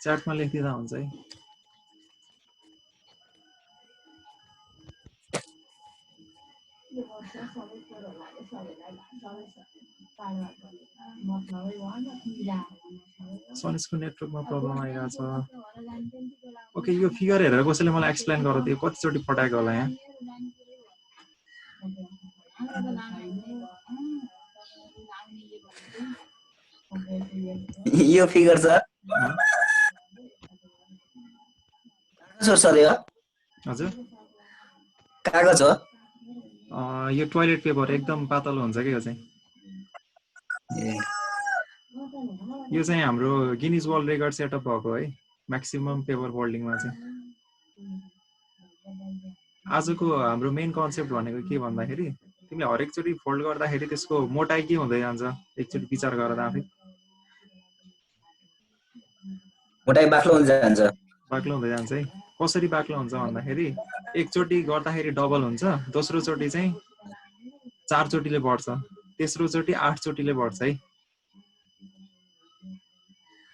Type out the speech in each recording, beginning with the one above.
च्याटमा लेखिदिँदा हुन्छ है। सनिसको नेटवर्कमा प्रब्लम आइरहेछ। ओके, यो फिगर हेरेर कसैले मलाई एक्सप्लेन गर त यो कतिचोटि पठाएको होला यहाँ। यो फिगर छ सर यो हजुर कागज हो यो टोयलेट पेपर एकदम पातलो हुन्छ के यो चाहिँ। यो चाहिँ हाम्रो गिनिज वर्ल्ड रेकर्ड सेटअप भएको है, म्याक्सिमम पेपर फोल्डिङमा चाहिँ। आजको हाम्रो मेन कन्सेप्ट भनेको के भन्दाखेरि तिमीले हरेकचोटि फोल्ड गर्दाखेरि त्यसको मोटाइ के हुँदै जान्छ एकचोटि विचार गरेर आफै। मोटाइ बाक्लो हुँदै जान्छ। बाक्लो हुँदै जान्छ है। कसरी बाक्लो हुन्छ भन्दाखेरि एकचोटि गर्दाखेरि डबल हुन्छ, दोस्रो चोटि चाहिँ 4 चोटिले बढ्छ, तेस्रो चोटि 8 चोटिले बढ्छ है।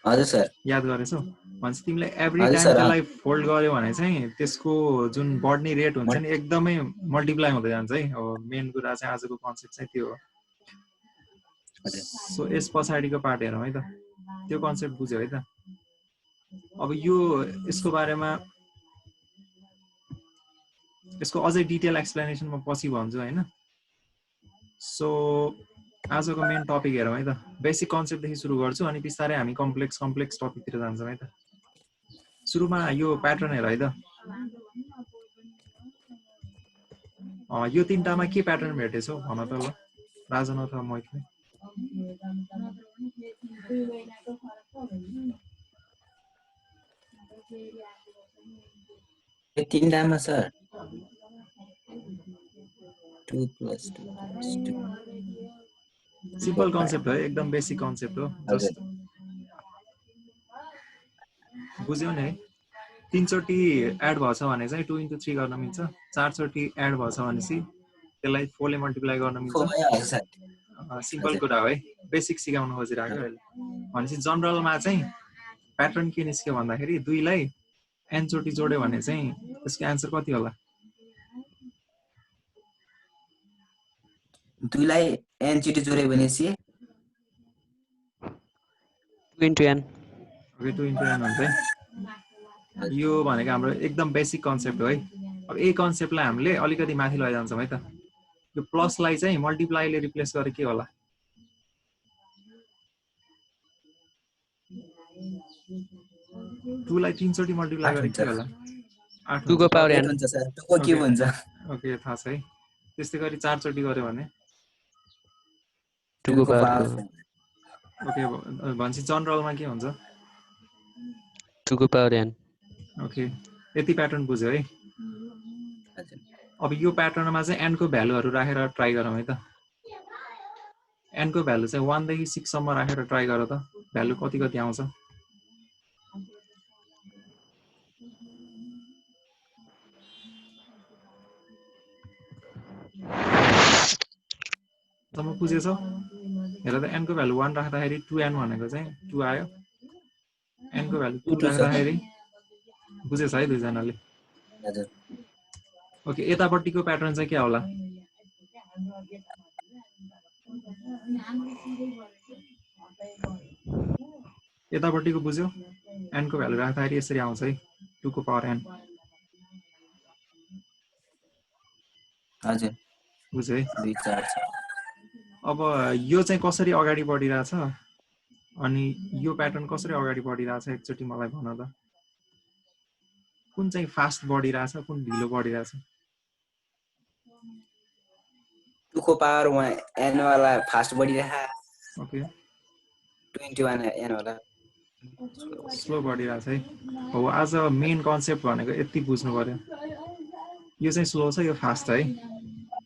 हजुर सर याद गरेछौ? भन्छ तिमीले एभ्री टाइम त्यसलाई फोल्ड गर्यो भने चाहिँ त्यसको जुन बढ्ने रेट हुन्छ नि एकदमै मल्टिप्लाई हुँदै जान्छ है। अब मेन कुरा चाहिँ आजको कन्सेप्ट चाहिँ त्यो हो। सो यस पछाडिको पार्ट हेरौँ है त, त्यो कन्सेप्ट बुझ्यो है त। अब यो यसको बारेमा यसको अझै डिटेल एक्सप्लेनेसन म पछि भन्छु हैन। सो आजको मेन टपिक हेरौँ है त। बेसिक कन्सेप्टदेखि सुरु गर्छु अनि बिस्तारै हामी कम्प्लेक्स टपिकतिर जान्छौँ है त। सुरुमा यो प्याटर्न हेर है त। यो तीनटामा के प्याटर्न भेटेछौ भन त ल राजन अथवा मोहितले। यो तीनटामा सर 2 + 2 + 2 सिम्पल कन्सेप्ट हो, एकदम बेसिक कन्सेप्ट हो। जस्ट बुझ्यौ नि है। 3 चोटि एड भएछ भने चाहिँ 2 × 3 गर्न मिल्छ, 4 चोटि एड भएछ भनेपछि त्यसलाई 4 ले मल्टिप्लाई गर्न मिल्छ। सिम्पल कुरा हो है, बेसिक सिकाउन खोजिरहेको अहिले। भनेपछि जनरलमा चाहिँ प्याटर्न के निस्क्यो भन्दाखेरि 2 लाई n चोटि जोड्यो भने चाहिँ त्यसको एन्सर कति होला? 2 लाई n चोटि जोड्यो भनेपछि 2 × n। ओके 2 × n हुन्छ है। यो भनेको हाम्रो एकदम बेसिक कन्सेप्ट हो है। अब यही कन्सेप्टलाई हामीले अलिकति माथि लैजान्छौँ है त। यो प्लसलाई चाहिँ मल्टिप्लाईले रिप्लेस गरे के होला? 2 लाई 3 चोटि मल्टिप्लाई गरे के होला? 8 2 को पावर n हुन्छ सर, 2 को क्युब हुन्छ। ओके थाहा छ है। त्यस्तै गरी 4 चोटि गर्यो भने 2 को पावर ओके भनेपछि जनरलमा के हुन्छ? 2 को पावर n। ओके यति प्याटर्न बुझ्यो है। अब यो प्याटर्नमा चाहिँ n को भ्यालुहरु राखेर ट्राई गरौँ है त। n को भ्यालु चाहिँ 1 देखि 6 सम्म राखेर ट्राई गर त, भ्यालु कति कति आउँछ? तम बुझेछौ? हेर त n को भ्यालु 1 राख्दाखेरि 2n भनेको चाहिँ 2 आयो। n को भ्यालु 2 राख्दाखेरि बुझेछ है दुईजनाले? हजुर। ओके यतापट्टिको प्याटर्न चाहिँ के होला? यतापट्टिको बुझ्यौ? n को भ्यालु राख्दाखेरि यसरी आउँछ है 2 को पावर n। हजुर बुझ्यो है? 2 4 छ। अब यो चाहिँ कसरी अगाडि बढिरहेछ अनि यो प्याटर्न कसरी अगाडि बढिरहेछ एकचोटि मलाई भन त। कुन चाहिँ फास्ट बढिरहेछ, कुन ढिलो बढिरहेछ? 2 को पावर n वाला फास्ट बढिरहेछ। ओके 21 n वाला स्लो बढिरहेछ है। हो आज मेन कन्सेप्ट भनेको यति बुझ्नु पर्यो। यो चाहिँ स्लो छ, यो फास्ट है।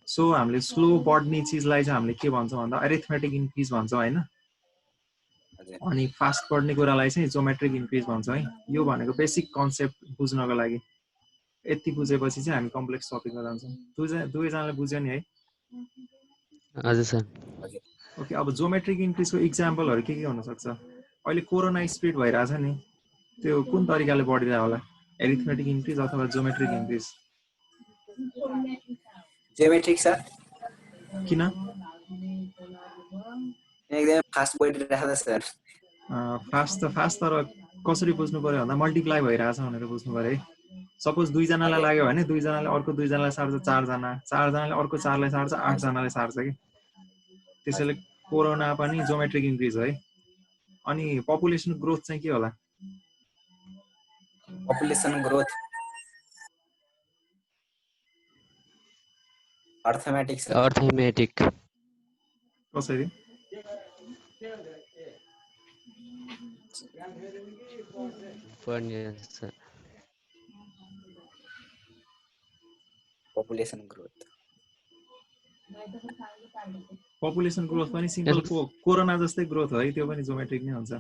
सो हामीले स्लो बढ्ने चिजलाई चाहिँ हामीले के भन्छौँ भन्दा अरिथमेटिक इन्क्रिज भन्छौँ हैन। अनि फास्ट बढ्ने कुरालाई चाहिँ जियोमेट्रिक इन्क्रिज भन्छौँ है। यो भनेको बेसिक कन्सेप्ट बुझ्नको लागि। यति बुझेपछि चाहिँ हामी कम्प्लेक्स टपिकमा जान्छौँ। दुवैजनाले बुझ्यो नि है? हजुर सर। ओके अब जियोमेट्रिक इन्क्रिजको इक्जाम्पलहरु के हुन सक्छ? अहिले कोरोना स्प्रेड भइरहेछ नि, त्यो कुन तरिकाले बढिरहेको होला एरिथमेटिक इन्क्रिज अथवा जियोमेट्रिक इन्क्रिज जियोमेट्रिक सर किन एकदमै फास्ट बढिरहेको छ सर फास्ट तर कसरी बुझ्नु पर्यो भन्दा मल्टिप्लाई भइरहेछ भनेर बुझ्नु पर्यो है सपोज दुईजनालाई लाग्यो भने दुईजनाले अर्को दुईजनालाई सार्छ चारजना चारजनाले अर्को चारलाई सार्छ आठजनाले सार्छ कि त्यसैले कोरोना पनि जियोमेट्रिक इन्क्रिज हो है अनि पपुलेसन ग्रोथ चाहिँ के होला population growth arithmetic sir arithmetic कसरी पढ्ने sir population growth population growth पनि सिम्पल कोरोना जस्तै ग्रोथ हो है त्यो पनि जियोमेट्रिक नै हुन्छ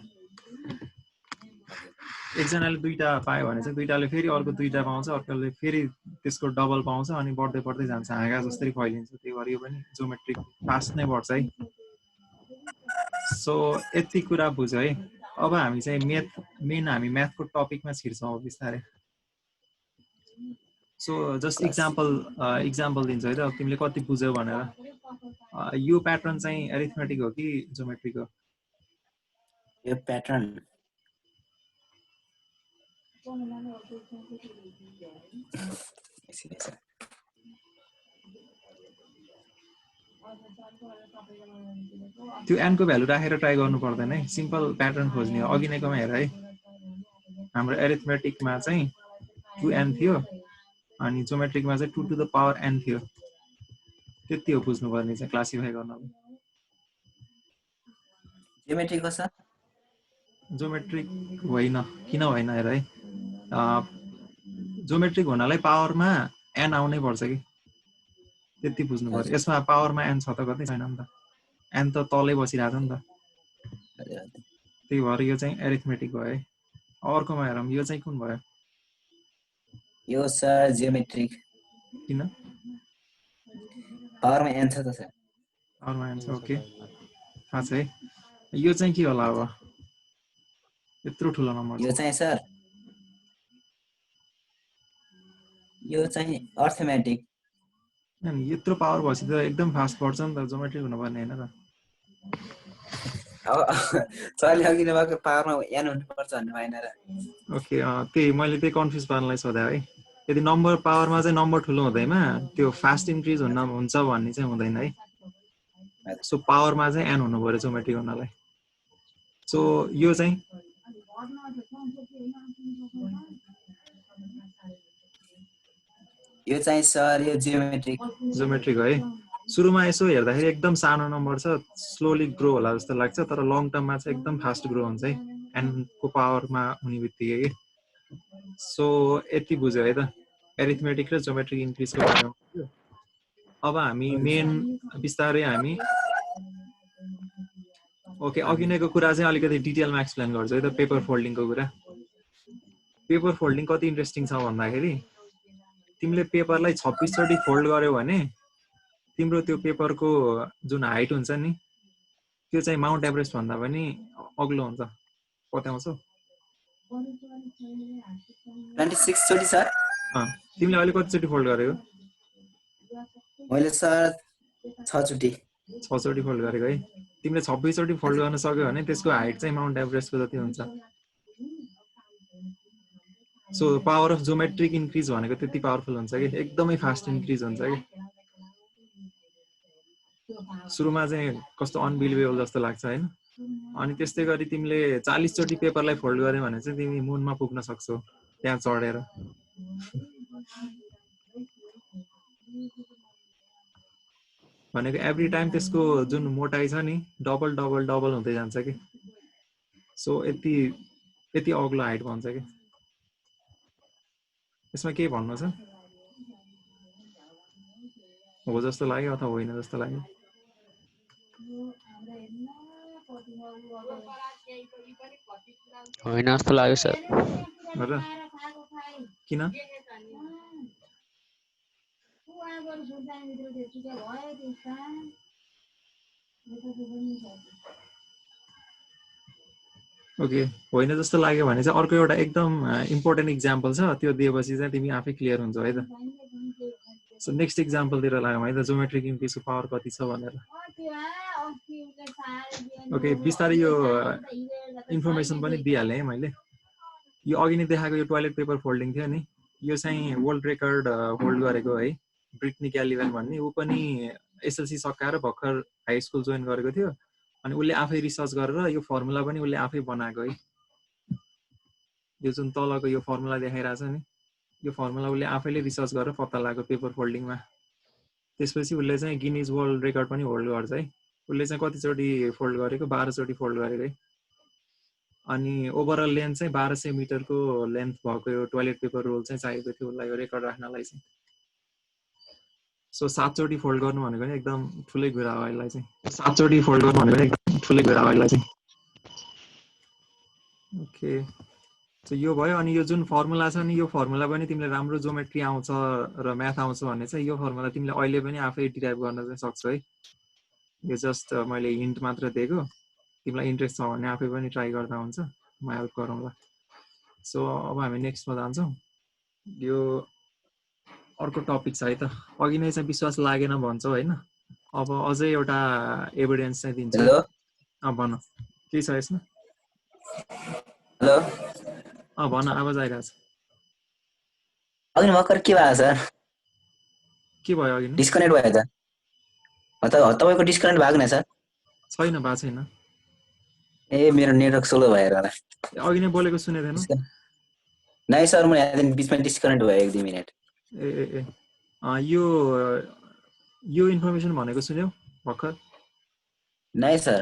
एकजनाले दुईटा पायो भने चाहिँ दुईटाले फेरि अर्को दुईटा पाउँछ अर्कोले फेरि त्यसको डबल पाउँछ अनि बढ्दै बढ्दै जान्छ हाँगा जस्तै फैलिन्छ त्यही भएर यो पनि जियोमेट्रिक फास्ट नै बढ्छ है सो यति कुरा बुझ्यो है अब हामी चाहिँ हामी म्याथको टपिकमा छिर्छौँ अब बिस्तारै सो जस्ट इक्जाम्पल दिन्छु है त तिमीले कति बुझ्यौ भनेर यो प्याटर्न चाहिँ एरिथमेटिक हो कि जियोमेट्रिक हो यो प्याटर्न त्यो एनको भ्यालु राखेर ट्राई गर्नु पर्दैन है सिम्पल प्याटर्न खोज्ने हो अघि नैकोमा हेर है हाम्रो एरिथमेटिकमा चाहिँ 2n थियो अनि जियोमेट्रिकमा चाहिँ 2 to the power n थियो त्यति हो बुझ्नुपर्ने चाहिँ क्लासिफाई गर्नलाई जियोमेट्रिक हो सर जियोमेट्रिक होइन किन होइन हेर है जियोमेट्रिक हुनलाई पावरमा n आउनै पर्छ कि त्यति बुझ्नु पर्यो यसमा पावरमा n छ त कतै छैन नि त n त तलै बसिरहेको छ नि त त्यही भएर यो चाहिँ एरिथमेटिक भयो है अर्कोमा हेरौँ यो चाहिँ कुन भयो यो सर जियोमेट्रिक किन पावरमा n छ त सर पावरमा n छ ओके थाहा छ है यो चाहिँ के होला अब यत्रो ठुलो नम्बर यो चाहिँ सर यो चाहिँ अर्थमेटिक अनि यत्रो पावर भएपछि त एकदम फास्ट बढ्छ नि त जियोमेट्रिक हुनुपर्ने हैन त अब सरले अघि नभएको पावरमा n हुनुपर्छ भन्नु भएन र ओके त्यही मैले त्यही कन्फ्युज पार्नलाई सोधे है यदि नम्बर पावरमा चाहिँ नम्बर ठुलो हुँदैमा त्यो फास्ट इन्क्रिज हुन्छ भन्ने चाहिँ हुँदैन है सो पावरमा चाहिँ n हुनु पर्यो जियोमेट्रिक हुनलाई सो यो चाहिँ यो चाहिँ सर यो जियोमेट्रिक हो है सुरुमा यसो हेर्दाखेरि एकदम सानो नम्बर छ स्लोली ग्रो होला जस्तो लाग्छ तर लङ टर्ममा चाहिँ एकदम फास्ट ग्रो हुन्छ है n को पावरमा हुने बित्तिकै के सो यति बुझ्यो है त एरिथमेटिक र जियोमेट्रिक इन्क्रिजको बारेमा अब हामी मेन बिस्तारै हामी ओके अघि नैको कुरा चाहिँ अलिकति डिटेलमा एक्सप्लेन गर्छु है त पेपर फोल्डिङको कुरा पेपर फोल्डिङ कति इन्ट्रेस्टिङ छ भन्दाखेरि तिमीले पेपरलाई 26 चोटि फोल्ड गर्यौ भने तिम्रो त्यो पेपरको जुन हाइट हुन्छ नि त्यो चाहिँ माउन्ट एभरेस्ट भन्दा पनि अग्लो हुन्छ पत्याउँछौ 26 चोटि सर तिमीले अहिले कति चोटि फोल्ड गर्यौ मैले सर 6 चोटि फोल्ड गरेको है तिमीले 26 चोटि फोल्ड गर्न सक्यौ भने त्यसको हाइट चाहिँ माउन्ट एभरेस्टको जति हुन्छ so power of geometric increase भनेको त्यति पावरफुल हुन्छ कि एकदमै फास्ट इन्क्रिज हुन्छ कि सुरुमा चाहिँ कस्तो अनबिलिभेबल जस्तो लाग्छ हैन अनि त्यस्तै गरी तिमीले 40 चोटि पेपरलाई फोल्ड गर्यौ भने चाहिँ तिमी मुनमा पुग्न सक्छौ त्यहाँ चढेर भनेको एभ्री टाइम त्यसको जुन मोटाइ छ नि डबल डबल डबल हुँदै जान्छ कि सो यति अग्लो हाइट भन्छ कि यसमा के भन्नु छ हो जस्तो लाग्यो अथवा होइन जस्तो लाग्यो होइन जस्तो लाग्यो सर किन ओके होइन जस्तो लाग्यो भने चाहिँ अर्को एउटा एकदम इम्पोर्टेन्ट इक्जाम्पल छ त्यो दिएपछि चाहिँ तिमी आफै क्लियर हुन्छौ है त सो नेक्स्ट इक्जाम्पलतिर लागौँ है त जोमेट्रिक इम्पिडेन्सको पावर कति छ भनेर ओके बिस्तारै यो इन्फर्मेसन पनि दिइहालेँ है मैले यो अघि नै देखाएको यो टोयलेट पेपर फोल्डिङ थियो नि यो चाहिँ वर्ल्ड रेकर्ड होल्ड गरेको है ब्रिटनी क्यालिभन भन्ने ऊ पनि एसएलसी सकाएर भर्खर हाई स्कुल जोइन गरेको थियो अनि उसले आफै रिसर्च गरेर यो फर्मुला पनि उसले आफै बनाएको है यो जुन तलको यो फर्मुला देखाइरहेछ नि यो फर्मुला उसले आफैले रिसर्च गरेर पत्ता लगाएको पेपर फोल्डिङमा त्यसपछि उसले चाहिँ गिनिज वर्ल्ड रेकर्ड पनि होल्ड गर्छ है उसले चाहिँ कतिचोटि फोल्ड गरेको 12 चोटि फोल्ड गरेको है अनि ओभरअल लेन्थ चाहिँ 1200 मिटरको लेन्थ भएको यो टोयलेट पेपर रोल चाहिँ चाहिएको थियो उसलाई यो रेकर्ड राख्नलाई चाहिँ सो 7 चोटि फोल्ड गर्नु भनेको नि एकदम ठुलै कुरा हो यसलाई चाहिँ 7 चोटि फोल्ड गर्नु भनेको एकदम ठुलै कुरा हो यसलाई चाहिँ ओके सो यो भयो अनि यो जुन फर्मुला छ नि यो फर्मुला पनि तिमीले राम्रो जोमेट्री आउँछ र म्याथ आउँछ भने चाहिँ यो फर्मुला तिमीले अहिले पनि आफै डिराइभ गर्न चाहिँ सक्छौ है यो जस्ट मैले हिन्ट मात्र दिएको तिमीलाई इन्ट्रेस्ट छ भने आफै पनि ट्राई गर्दा हुन्छ म हेल्प गरौँला सो अब हामी नेक्स्टमा जान्छौँ यो अर्को टपिक छ है त अघि नै चाहिँ विश्वास लागेन भन्छौ हैन अब अझै एउटा एभिडेन्स चाहिँ दिन्छ हेलो भन के छ यसमा हेलो भन आवाज आइरहेछ अघि भर्खर के भयो सर के भयो अघि नै डिस्कनेक्ट भयो त तपाईँको डिस्कनेक्ट भएको न सर छैन भएको छैन ए मेरो नेटवर्क स्लो भएर होला अघि नै बोलेको सुनेको थिएन नै सर म यहाँ बिचमा डिस्कनेक्ट भयो 1-2 मिनेट ए यो इन्फर्मेसन भनेको सुन्यौ भर्खर नै सर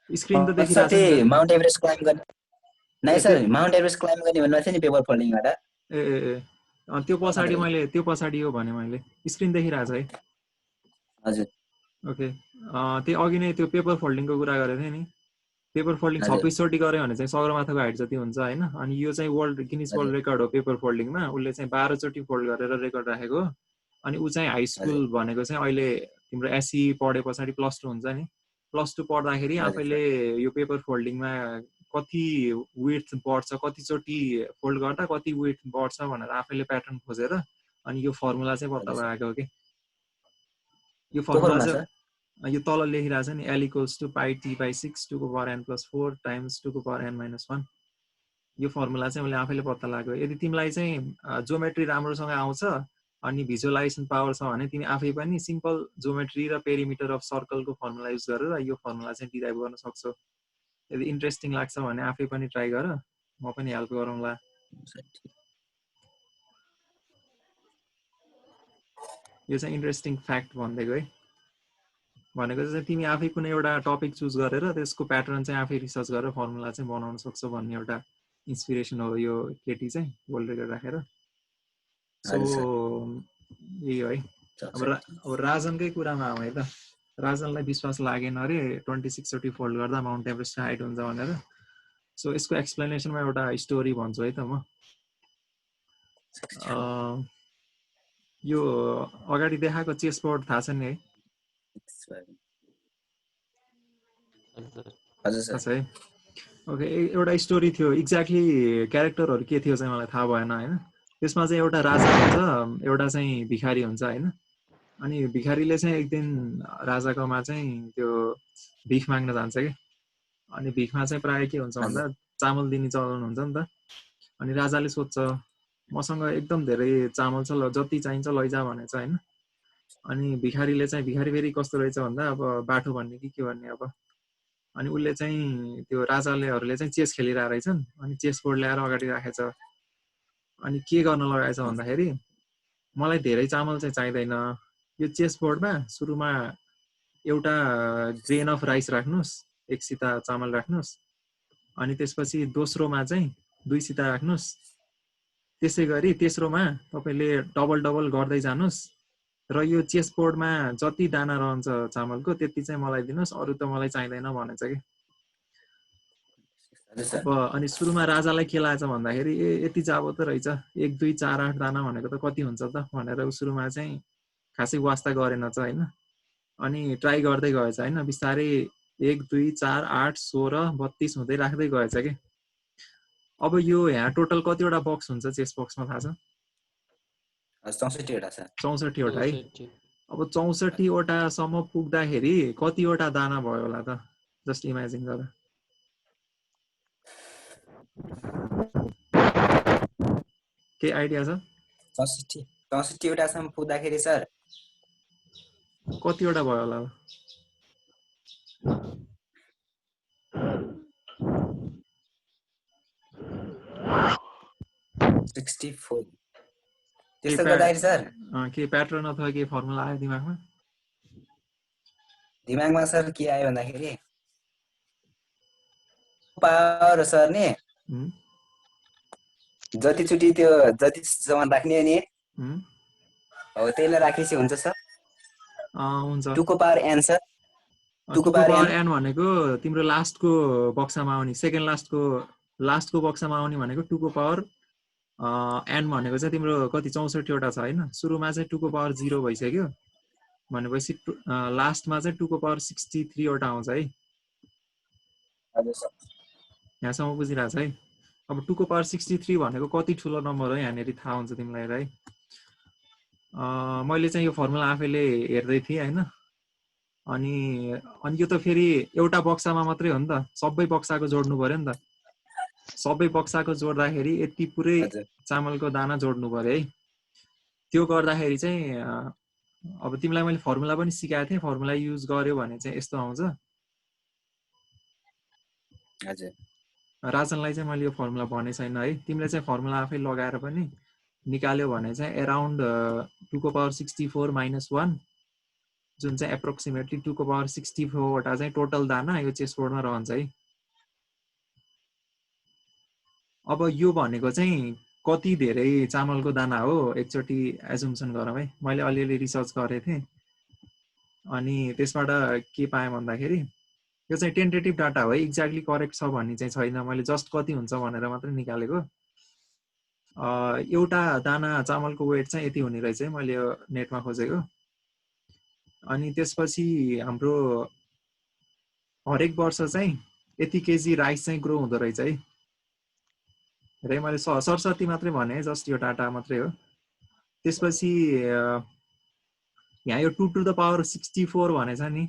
स्क्रिन त देखिरहेछ नि माउन्ट एभरेस्ट क्लाइम्ब गर्ने नै सर माउन्ट एभरेस्ट क्लाइम्ब गर्ने भन्नु थियो नि पेपर फोल्डिङबाट ए त्यो पछाडि हो भने मैले स्क्रिन देखिरहेछ है हजुर ओके त्यो अघि नै त्यो पेपर फोल्डिङको कुरा गरेको थिएँ नि पेपर फोल्डिङ 26 चोटि गर्यो भने चाहिँ सगरमाथाको हाइट जति हुन्छ हैन अनि यो चाहिँ गिनिज वर्ल्ड रेकर्ड हो पेपर फोल्डिङमा उसले चाहिँ 12 चोटि फोल्ड गरेर रेकर्ड राखेको अनि ऊ चाहिँ हाई स्कुल भनेको चाहिँ अहिले तिम्रो एससी पढे पछाडि +2 हुन्छ नि +2 पढ्दाखेरि आफैले यो पेपर फोल्डिङमा कति विड्थ बढ्छ कति चोटि फोल्ड गर्दा कति विड्थ बढ्छ भनेर आफैले प्याटर्न खोजेर अनि यो फर्मुला चाहिँ पत्ता लगाएको हो के यो फर्मुला चाहिँ यो तल लेखिरहेछ नि L = πt/6 2 को पावर n + 4 टाइम्स 2 को पावर n - 1 यो फर्मुला चाहिँ मैले आफैले पत्ता लगाएको यदि तिमीलाई चाहिँ जोमेट्री राम्रोसँग आउँछ अनि भिजुअलाइजेसन पावर छ भने तिमी आफै पनि सिम्पल जोमेट्री र पेरिमिटर अफ सर्कलको फर्मुला युज गरेर यो फर्मुला चाहिँ डिराइभ गर्न सक्छौ यदि इन्ट्रेस्टिङ लाग्छ भने आफै पनि ट्राई गर म पनि हेल्प गरौँला यो चाहिँ इन्ट्रेस्टिङ फ्याक्ट भन्दैको है भनेको चाहिँ तिमी आफै कुनै एउटा टपिक चुज गरेर त्यसको प्याटर्न चाहिँ आफै रिसर्च गरेर फर्मुला चाहिँ बनाउन सक्छौ भन्ने एउटा इन्स्पिरेसन हो यो केटी चाहिँ वर्ल्ड रेकर्ड राखेर सो यही हो है अब राजनकै कुरामा आउँ है त राजनलाई विश्वास लागेन अरे 26 चोटि फोल्ड गर्दा माउन्ट एभरेस्ट हाइट हुन्छ भनेर सो यसको एक्सप्लेनेसनमा एउटा स्टोरी भन्छु है त म यो अगाडि देखाएको चेस बोर्ड थाहा छ नि है है ओके एउटा स्टोरी थियो एक्ज्याक्टली क्यारेक्टरहरू के थियो चाहिँ मलाई थाहा भएन होइन त्यसमा चाहिँ एउटा राजा हुन्छ एउटा चाहिँ भिखारी हुन्छ होइन अनि भिखारीले चाहिँ एक दिन राजाकोमा चाहिँ त्यो भिख माग्न जान्छ कि अनि भिखमा चाहिँ प्राय के हुन्छ भन्दा चामल दिने चलन हुन्छ नि त अनि राजाले सोध्छ मसँग एकदम धेरै चामल छ जति चाहिन्छ लैजा भनेछ होइन अनि भिखारीले चाहिँ भिखारी फेरि कस्तो रहेछ भन्दा अब बाटो भन्ने कि के भन्ने अब अनि उसले चाहिँ त्यो राजालेहरूले चाहिँ चेस खेलिरहेको रहेछन् अनि चेस बोर्ड ल्याएर अगाडि राखेछ अनि के गर्न लगाएछ भन्दाखेरि मलाई धेरै चामल चाहिँ चाहिँदैन यो चेस बोर्डमा सुरुमा एउटा ग्रेन अफ राइस राख्नुस् 1 सिता चामल राख्नुस् अनि त्यसपछि दोस्रोमा चाहिँ 2 सिता राख्नुस् त्यसै गरी तेस्रोमा तपाईले डबल डबल गर्दै जानुस् र यो चेस बोर्डमा जति दाना रहन्छ चामलको त्यति चाहिँ मलाई दिनुस् अरु त मलाई चाहिँदैन भनेछ के अनि सुरुमा राजालाई के लाग्छ भन्दाखेरि यति जाबो त रहेछ 1 2 4 8 दाना भनेको त कति हुन्छ त भनेर सुरुमा चाहिँ खासै वास्ता गरेन छ हैन अनि ट्राई गर्दै गएछ हैन बिस्तारै 1 2 4 8 16 32 हुँदै राख्दै गएछ के। अब यो यहाँ टोटल कतिवटा बक्स हुन्छ चेस बक्समा थाहा छ? 64 वटा छ। 64 वटा है। अब 64 वटा सम्म पुग्दाखेरि कतिवटा दाना भयो होला त? जस्ट इमेजिन गर। के आइडिया छ? 64 वटासम्म पुग्दाखेरि सर कतिवटा भयो होला? 64 त्यस्तो गर्दाखेरि सर के प्याटर्न अथवा के फर्मुला आयो दिमागमा? दिमागमा सर के आयो भन्दाखेरि पावर सर नि जतिचोटि त्यो जतिसम्म राख्ने नि हो त्यसलाई राखेपछि हुन्छ सर। हुन्छ 2 को पावर n सर। 2 को पावर n भनेको तिम्रो लास्टको बक्सामा आउने, सेकेन्ड लास्टको बक्सामा आउने भनेको 2 को पावर n भनेको चाहिँ तिम्रो कति 64 वटा छ हैन? सुरुमा चाहिँ 2 को पावर 0 भइसक्यो भनेपछि लास्टमा चाहिँ 2 को पावर 63 वटा आउँछ है। हजुर सर। यहाँसम्म बुझिरहेछ है? अब 2 को पावर 63 भनेको कति ठुलो नम्बर हो यहाँनेरि थाहा हुन्छ तिमीलाई है। मैले चाहिँ यो फर्मुला आफैले हेर्दै थिएँ हैन। अनि यो त फेरि एउटा बक्सामा मात्रै हो नि त, सबै बक्साको जोड्नु पर्यो नि त। सबै बक्साको जोड्दाखेरि यति पुरै चामलको दाना जोड्नु पर्यो है। त्यो गर्दाखेरि चाहिँ अब तिमीलाई मैले फर्मुला पनि सिकाएको थिएँ, फर्मुला युज गर्यो भने चाहिँ यस्तो आउँछ। हजुर। राजनलाई चाहिँ मैले यो फर्मुला भने छैन है। तिमीले चाहिँ फर्मुला आफै लगाएर पनि निकाल्यो भने चाहिँ एराउन्ड 2 को पावर 64 - 1 जुन चाहिँ एप्रोक्सिमेटली 2 को पावर 64 वटा चाहिँ टोटल दाना यो चेस बोर्डमा रहन्छ है। अब यो भनेको चाहिँ कति धेरै चामलको दाना हो एकचोटि एजुम्सन गरौँ है। मैले अलिअलि रिसर्च गरेको थिएँ अनि त्यसबाट के पाएँ भन्दाखेरि यो चाहिँ टेन्टेटिभ डाटा हो है, एक्ज्याक्टली करेक्ट छ भन्ने चाहिँ छैन। मैले जस्ट कति हुन्छ भनेर मात्रै निकालेको। एउटा दाना चामलको वेट चाहिँ यति हुने रहेछ है, मैले यो नेटमा खोजेको। अनि त्यसपछि हाम्रो हरेक वर्ष चाहिँ यति केजी राइस चाहिँ ग्रो हुँदो रहेछ है। र मैले सरस्वती मात्रै भने, जस्ट यो डाटा मात्रै हो। त्यसपछि यहाँ यो 2 टु द पावर 64 भनेछ नि,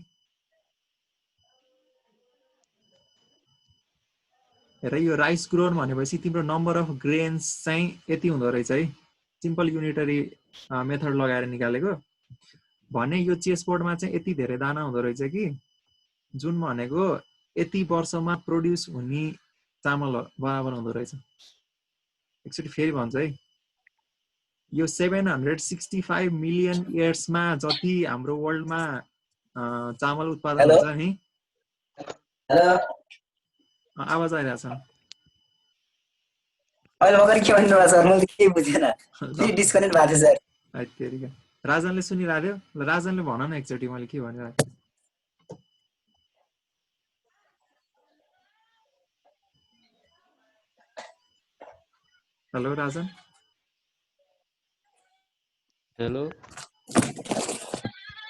र यो राइस ग्रोन भनेपछि तिम्रो नम्बर अफ ग्रेन्स चाहिँ यति हुँदो रहेछ है। सिम्पल युनिटरी मेथड लगाएर निकालेको भने यो चेस बोर्डमा चाहिँ यति धेरै दाना हुँदो रहेछ कि जुन भनेको यति वर्षमा प्रोड्युस हुने चामल बराबर हुँदो रहेछ। एकचोटि फेरि भन्छ है, यो 765 मिलियन इयर्समा जति हाम्रो वर्ल्डमा चामल उत्पादन हुन्छ नि। आवाज आइरहेछ? अहिले भर्खर के भन्नु सर, मैले केही बुझेन। फेरि डिस्कनेक्ट भएको थियो सर। तेरिका राजनले सुनिरहेको थियो। ल राजनले भन न एकचोटि मैले के भनिरहेको थिएँ। हेलो राजन। हेलो,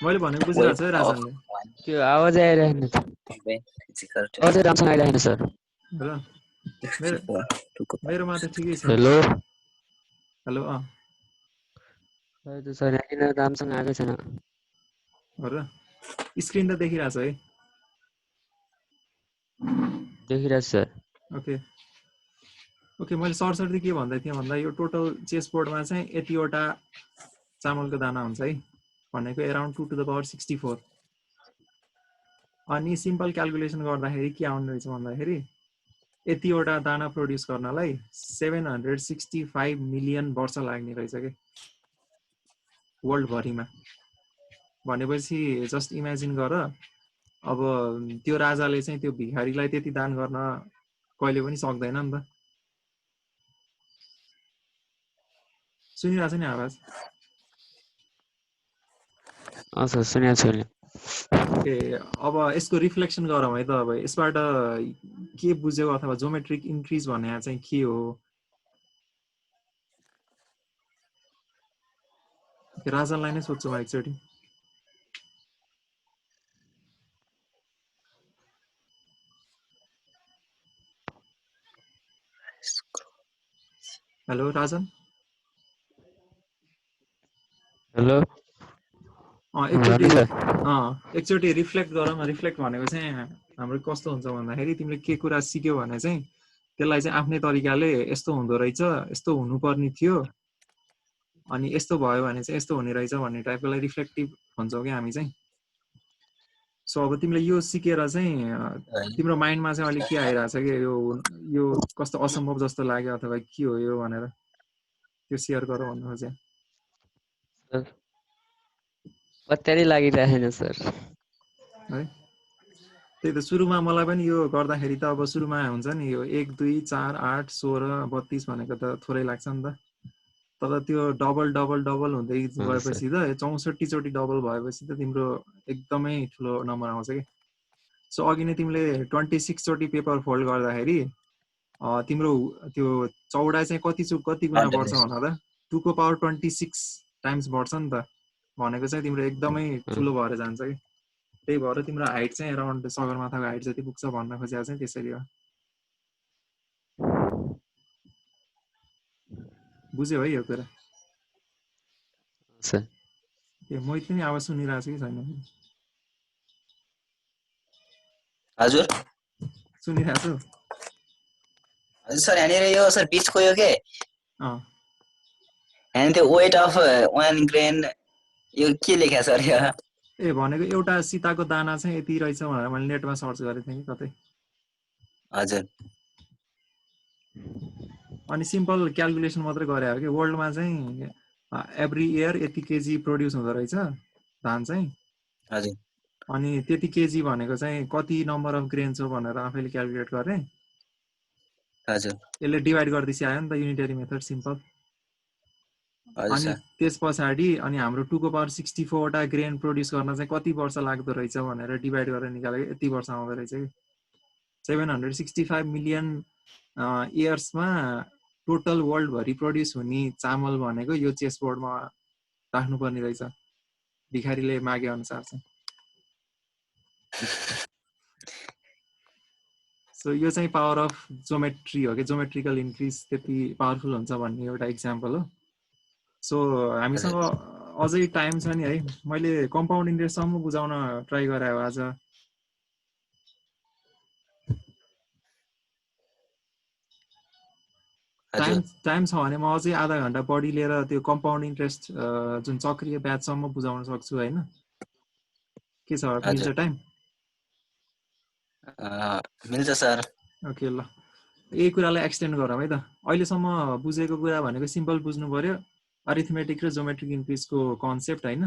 मैले भनेको बुझिरहेको छु है राजनले? त्यो आवाज आइरहेन त, अझै राम्रोसँग आइरहेन सर। र मेरोमा त ठिकै छ। हेलो हेलो खै त सर, यहाँ राम्रोसँग आएकै छैन। र स्क्रिन त देखिरहेछ है? देखिरहेछ सर। ओके मैले सरसर्ती के भन्दै थिएँ भन्दा यो टोटल चेस बोर्डमा चाहिँ यतिवटा चामलको दाना हुन्छ है भनेको एराउन्ड 2 टु द पावर 64। अनि सिम्पल क्यालकुलेसन गर्दाखेरि के आउने रहेछ भन्दाखेरि यतिवटा दाना प्रोड्युस गर्नलाई 765 मिलियन वर्ष लाग्ने रहेछ कि वर्ल्डभरिमा। भनेपछि जस्ट इमेजिन गर, अब त्यो राजाले चाहिँ त्यो भिखारीलाई त्यति दान गर्न कहिले पनि सक्दैन नि त। सुनिरहेछ नि आवाज? सर सुनेको छु। ओके, अब यसको रिफ्लेक्सन गरौँ है त। अब यसबाट के बुझ्यौ अथवा जोमेट्रिक इन्क्रिज भने चाहिँ के हो? राजनलाई नै सोध्छु म एकचोटि। हेलो राजन हेलो एकचोटि रिफ्लेक्ट गर न रिफ्लेक्ट भनेको चाहिँ हाम्रो कस्तो हुन्छ भन्दाखेरि तिमीले के कुरा सिक्यौ भने चाहिँ त्यसलाई चाहिँ आफ्नै तरिकाले यस्तो हुँदो रहेछ यस्तो हुनुपर्ने थियो अनि यस्तो भयो भने चाहिँ यस्तो हुने रहेछ भन्ने टाइपकोलाई रिफ्लेक्टिभ भन्छौँ कि हामी चाहिँ सो अब तिमीले यो सिकेर चाहिँ तिम्रो माइन्डमा चाहिँ अहिले के आइरहेछ कि यो कस्तो असम्भव जस्तो लाग्यो अथवा के हो यो भनेर त्यो सेयर गर भन्नु खोजे पत्यारै लागिरहेन सर है त्यही त सुरुमा मलाई पनि यो गर्दाखेरि त अब सुरुमा हुन्छ नि यो 1 2 4 8 16 32 भनेको त थोरै लाग्छ नि त तर त्यो डबल डबल डबल हुँदै गएपछि त 64 चोटि डबल भएपछि त तिम्रो एकदमै ठुलो नम्बर आउँछ कि सो अघि नै तिमीले 26 चोटि पेपर फोल्ड गर्दाखेरि तिम्रो त्यो चौडाइ चाहिँ कति गुणा बढ्छ भन त 2 को पावर 26 टाइम्स बढ्छ नि त भनेको चाहिँ तिम्रो एकदमै ठुलो भएर जान्छ कि त्यही भएर तिम्रो हाइट चाहिँ अराउन्ड सगरमाथाको हाइट जति पुग्छ भन्न खोजेको चाहिँ त्यसरी हो बुझ्यौ है यो कुरा मोहित पनि आवाज सुनिरहेको छु कि छैन हजुर सुनिरहेको छु हजुर सर यहाँनिर यो सर बिचको यो के and the weight of 1 grain यो के लेख्या सर यो ए भनेको एउटा सीताको दाना चाहिँ यति रहेछ भनेर मैले नेटमा सर्च गरेको थिएँ कि कतै हजुर अनि सिम्पल क्याल्कुलेसन मात्रै गरे हो कि वर्ल्डमा चाहिँ एभ्री इयर यति केजी प्रोड्युस हुँदो रहेछ धान चाहिँ हजुर अनि त्यति केजी भनेको चाहिँ कति नम्बर अफ ग्रेन्स हो भनेर आफैले क्याल्कुलेट गरे हजुर यसले डिभाइड गर्दैछ आयो नि त युनिटरी मेथड सिम्पल अनि त्यस पछाडी अनि हाम्रो 2 को पावर 64 वटा ग्रेन प्रोड्युस गर्न चाहिँ कति वर्ष लाग्दो रहेछ भनेर डिभाइड गरेर निकालेको यति वर्ष आउँदो रहेछ कि 765 मिलियन इयर्समा टोटल वर्ल्ड भरि प्रोड्युस हुने चामल भनेको यो चेसबोर्डमा राख्नुपर्ने रहेछ भिखारीले मागे अनुसार चाहिँ सो यो चाहिँ पावर अफ ज्योमेट्री हो कि ज्योमेट्रिकल इन्क्रिज त्यति पावरफुल हुन्छ भन्ने एउटा इक्जाम्पल हो सो हामीसँग अझै टाइम छ नि है मैले कम्पाउन्ड इन्ट्रेस्टसम्म बुझाउन ट्राई गरे हो आज टाइम छ भने म अझै आधा घण्टा बढी लिएर त्यो कम्पाउन्ड इन्ट्रेस्ट जुन चक्रीय ब्याजसम्म बुझाउन सक्छु हैन के छ मिल्छ टाइम मिल्छ सर ओके ल यही कुरालाई एक्सटेन्ड गरौँ है त अहिलेसम्म बुझेको कुरा भनेको सिम्पल बुझ्नु पर्यो अरिथमेटिक र ज्योमेट्रिक इन्क्रिजको कन्सेप्ट हैन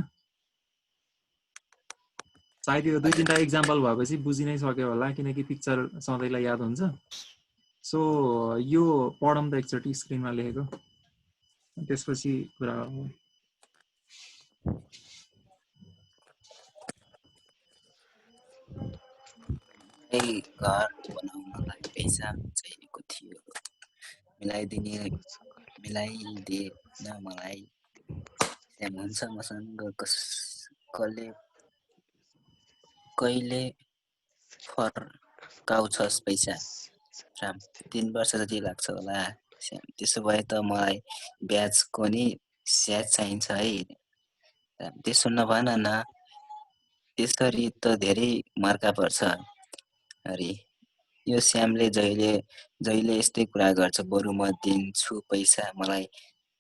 सायद यो 2-3टा एक्जाम्पल भएपछि बुझि नै सक्यो होला किनकि पिक्चर सधैँलाई याद हुन्छ सो यो पढौँ त एकचोटि स्क्रिनमा लेखेको त्यसपछि कुरा गरौँ घर बनाउनलाई पैसा चाहिएको थियो मिलाइदिएन मलाई त्यहाँ हुन्छ मसँग कहिले फर्काउँछस् पैसा 3 वर्ष जति लाग्छ होला त्यसो भए त मलाई ब्याजको नि स्याज चाहिन्छ है त्यसो नभन न त्यसरी त धेरै मर्का पर्छ अरे यो श्यामले जहिले यस्तै कुरा गर्छ बरु म दिन्छु पैसा मलाई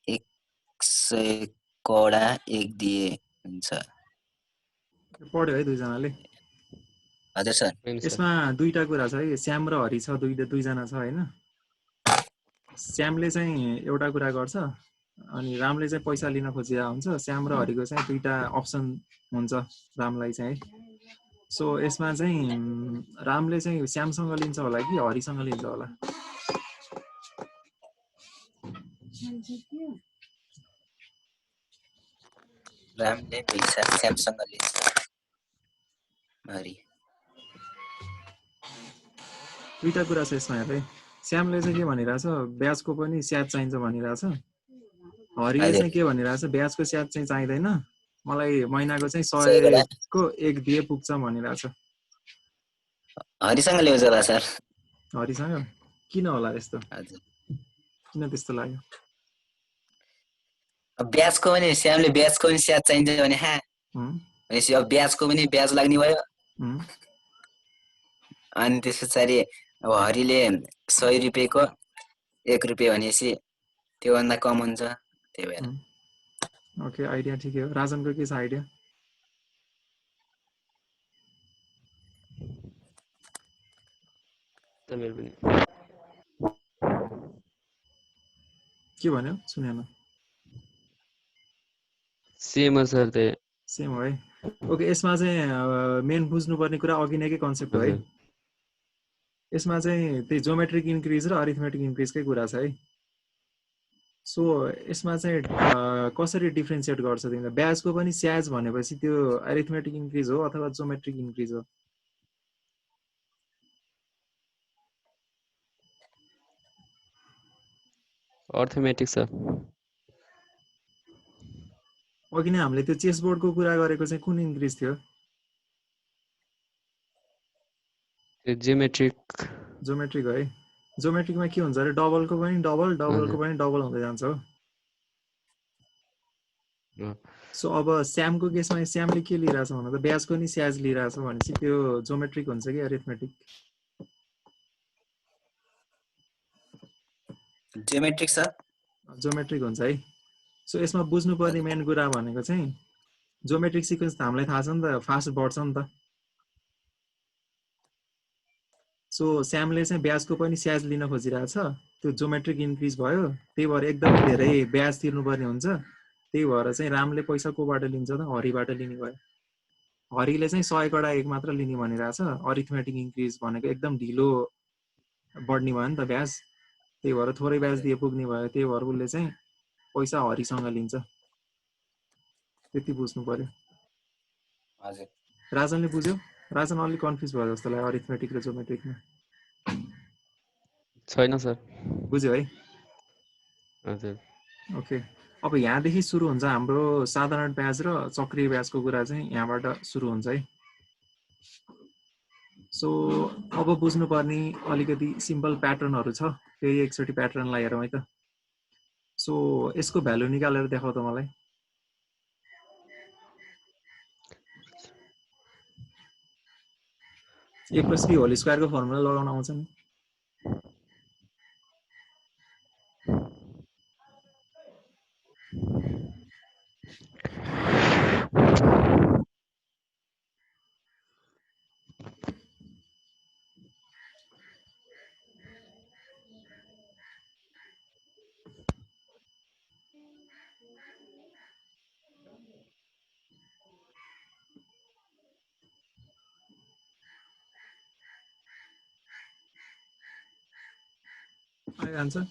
100 कडा एक दिए हुन्छ पढ्यो है दुईजनाले हजुर सर यसमा दुईटा कुरा छ है श्याम र हरि छ दुईजना छ हैन श्यामले चाहिँ एउटा कुरा गर्छ अनि रामले चाहिँ पैसा लिन खोजिरहेको हुन्छ श्याम र हरिको चाहिँ दुईटा अप्सन हुन्छ रामलाई चाहिँ सो यसमा चाहिँ रामले चाहिँ श्यामसँग लिन्छ होला कि हरिसँग लिन्छ होला रामले पैसा श्यामसँग लिन्छ हरि दुईटा कुरा छ यसमा हेर्दै श्यामले चाहिँ के भनिरहेछ ब्याजको पनि स्याज चाहिन्छ भनिरहेछ हरिले चाहिँ के भनिरहेछ ब्याजको स्याज चाहिँ चाहिँदैन मलाई महिनाको चाहिँ 100 को एक दिए पुग्छ भनिरहेछ हरिसँग ल्याउँछ होला सर हरिसँग किन होला यस्तो हजुर किन त्यस्तो लाग्यो अब ब्याजको पनि श्यामले ब्याजको पनि स्याज चाहिन्छ भने भनेपछि अब ब्याजको पनि ब्याज लाग्ने भयो अनि त्यस पछाडि अब हरिले 100 रुपियाँको 1 रुपियाँ भनेपछि त्योभन्दा कम हुन्छ त्यही भएर ओके आइडिया ठिकै हो राजनको के छ आइडिया मेरो पनि के भन्यो सुनेन सेम हो सर त्यही सेम हो है ओके यसमा चाहिँ मेन बुझ्नुपर्ने कुरा अघि नैकै कन्सेप्ट हो है यसमा चाहिँ त्यही ज्योमेट्रिक इन्क्रिज र अरिथमेटिक इन्क्रिजकै कुरा छ है सो यसमा चाहिँ कसरी डिफ्रेन्सिएट गर्छ तिमीले ब्याजको पनि स्याज भनेपछि त्यो अरिथमेटिक इन्क्रिज हो अथवा ज्योमेट्रिक इन्क्रिज हो अर्थमेटिक सर अघि नै हामीले त्यो चेसबोर्डको कुरा गरेको चाहिँ कुन इन्क्रिज थियो जियोमेट्रिक ज्योमेट्रिक है ज्योमेट्रिकमा के हुन्छ अरे डबलको पनि डबल हुँदै जान्छ हो सो अब स्यामको केसमा स्यामले के लिइरहेछ भन्दा त ब्याजको नि स्याज लिइरहेछ भनेपछि त्यो ज्योमेट्रिक हुन्छ कि अरिथमेटिक जियोमेट्रिक छ ज्योमेट्रिक हुन्छ है सो यसमा बुझ्नुपर्ने मेन कुरा भनेको चाहिँ ज्योमेट्रिक सिक्वेन्स त हामीलाई थाहा छ नि त फास्ट बढ्छ नि त सो स्यामले चाहिँ ब्याजको पनि स्याज लिन खोजिरहेछ त्यो ज्योमेट्रिक इन्क्रिज भयो त्यही भएर एकदमै धेरै ब्याज तिर्नुपर्ने हुन्छ त्यही भएर चाहिँ रामले पैसा कोबाट लिन्छ त हरिबाट लिने भयो हरिले चाहिँ 100 कडा 1 मात्र लिने भनिरहेछ अरिथमेटिक इन्क्रिज भनेको एकदम ढिलो बढ्ने भयो नि त ब्याज त्यही भएर थोरै ब्याज दिए पुग्ने भयो त्यही भएर उसले चाहिँ पैसा हरिसँग लिन्छ त्यति बुझ्नु पर्यो हजुर राजनले बुझ्यो राजन अलि कन्फ्युज भयो जस्तो लाग्यो अरिथमेटिक र ज्योमेट्रिकमा छैन सर बुझ्यो है हजुर ओके अब यहाँदेखि सुरु हुन्छ हाम्रो साधारण ब्याज र चक्रीय ब्याजको कुरा चाहिँ यहाँबाट सुरु हुन्छ है सो अब बुझ्नुपर्ने अलिकति सिम्पल प्याटर्नहरू छ फेरि एकचोटि प्याटर्नलाई हेरौँ है त सो यसको भ्यालु निकालेर देखाउ त मलाई ए प्लस बी होल स्क्वायरको फर्मुला लगाउन आउँछ नि आयो आन्सर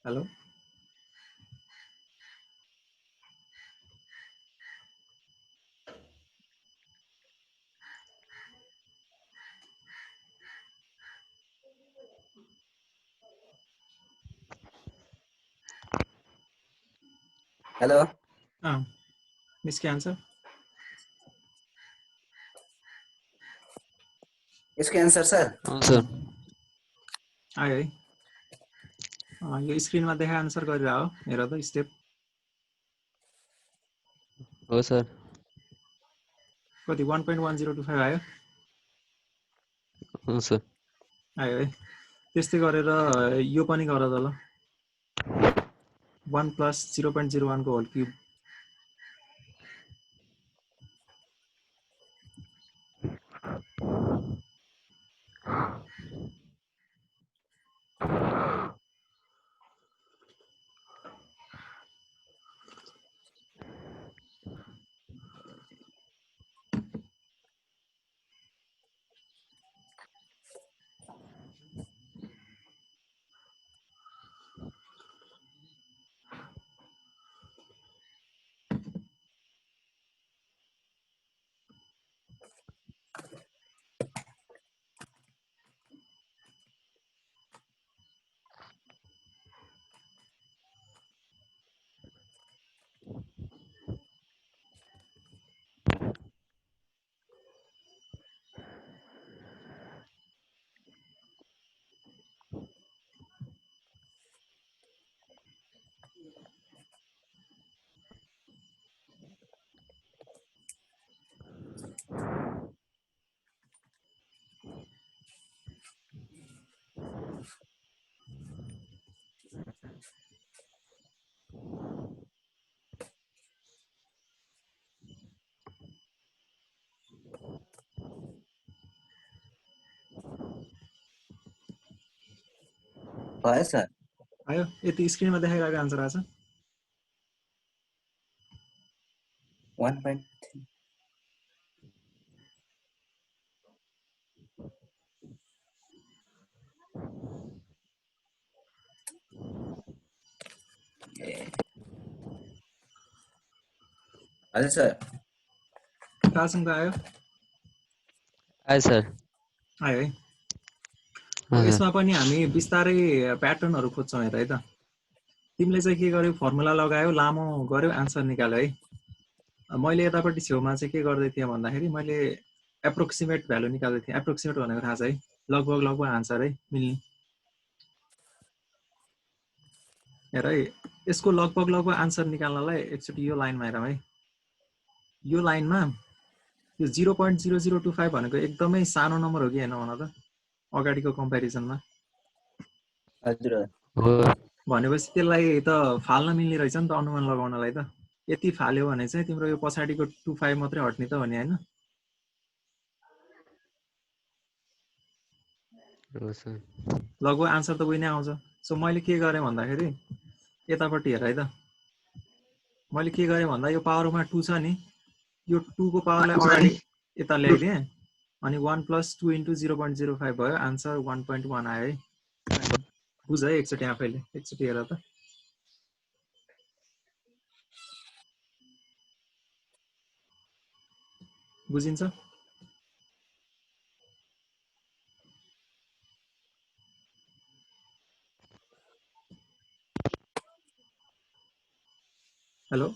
हेलो हेलो मिसके आन्सर यसको एन्सर सर सर आयो है यो स्क्रिनमा देखाए अनुसार गरेर हो हेर त स्टेप हो सर कति 1.1025 आयो हो सर आयो है त्यस्तै गरेर यो पनि गर त ल 1 + 0.01 को होल क्युब भयो सर आयो यति स्क्रिनमा देखाइरहेको आन्सर आछ 1.3 हजुर सर कासँग आयो आयो सर आयो है हजुर यसमा पनि हामी बिस्तारै प्याटर्नहरु खोज्छौं हेर है त तिमीले चाहिँ के गर्यौ फर्मुला लगायौ लामो गर्यौ आन्सर निकाल्यौ है मैले यतापट्टि छेउमा चाहिँ के गर्दै थिएँ भन्दाखेरि मैले एप्रोक्सिमेट भ्यालु निकाल्दै थिएँ एप्रोक्सिमेट भनेको थाहा छ है लगभग आन्सर है मिल्ने हेर है यसको लगभग आन्सर निकाल्नलाई एकचोटि यो लाइनमा हेरौँ है यो लाइनमा यो 0.0025 भनेको एकदमै सानो नम्बर हो कि हैन भन त अगाडिको कम्प्यारिजनमा हजुर हो भनेपछि त्यसलाई त फाल्न मिल्ने रहेछ नि त अनुमान लगाउनलाई त यति फाल्यो भने चाहिँ तिम्रो यो पछाडीको 25 मात्रै हट्ने त हो नि हैन हो सर लगभग आन्सर त उही नै आउँछ सो मैले के गरेँ भन्दाखेरि यतापट्टि हेर है त मैले के गरेँ भन्दा यो पावरमा 2 छ नि यो 2 को पावरलाई अगाडि यता ल्याइदिएँ अनि 1 + 2 * 0.05 भयो आन्सर 1.1 आयो है बुझ है एकचोटि आफैले एकचोटि हेर त बुझिन्छ हेलो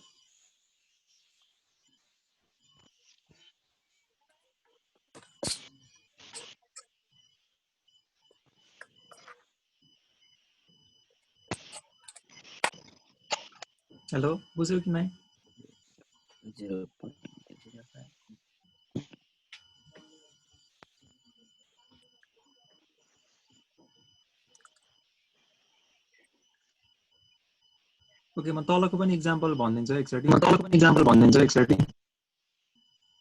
हेलो बुझ्यौ कि नै 0.05 ओके म तलको पनि एक्जाम्पल भनिदिन्छु एकचोटि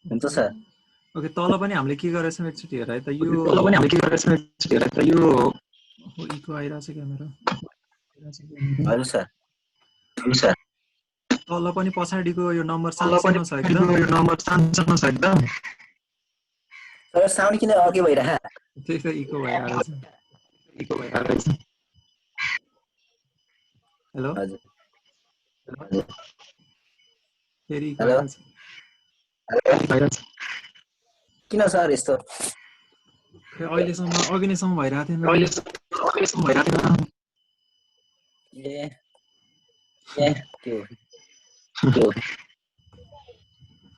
हुन्छ सर ओके तल पनि हामीले के गरेछौँ एकचोटि हेर है त यो इको आइरहेछ क्यामेरा हजुर सर तल पनि पछाडिको यो नम्बर सानो छ एकदम सर साउन्ड किन अघि भइरहा त्यही त इको भइरहेछ हेलो हजुर फेरि इको हेलो आइरहेछ किन सर यस्तो अहिलेसम्म अघि नैसम्म भइरहेको थिएन ए त्यो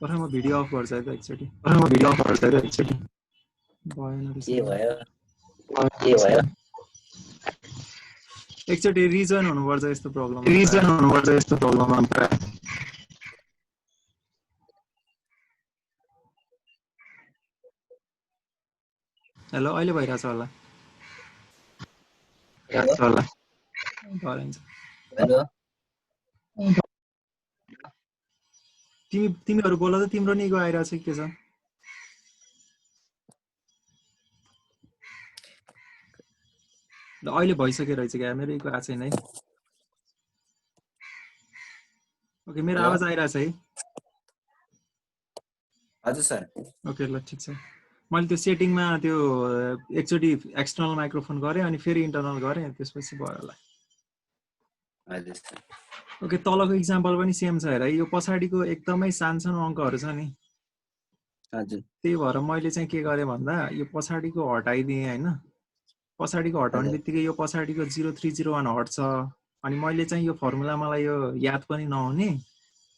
पर्ख म भिडियो अफ गर्छु है त एकचोटि भएन के भयो एकचोटि रिजन हुनुपर्छ यस्तो प्रब्लम हेलो अहिले भइरहेछ होला भइन्छ हेलो तिमीहरू बोल त तिम्रो नि इको आइरहेछ के छ ल अहिले भइसक्यो रहेछ क्या मेरो इको आएको छैन है ओके मेरो आवाज आइरहेछ है हजुर सर ओके ल ठिक छ मैले त्यो सेटिङमा त्यो एकचोटि एक्सटर्नल माइक्रोफोन गरेँ अनि फेरि इन्टरनल गरेँ त्यसपछि भयो होला हजुर सर ओके तलको इक्जाम्पल पनि सेम छ हेर यो पछाडिको एकदमै सानो अङ्कहरू छ नि हजुर त्यही भएर मैले चाहिँ के गरेँ भन्दा यो पछाडिको हटाइदिएँ हैन पछाडिको हटाउने बित्तिकै यो पछाडिको 0301 हट्छ अनि मैले चाहिँ यो फर्मुला मलाई यो याद पनि नहुने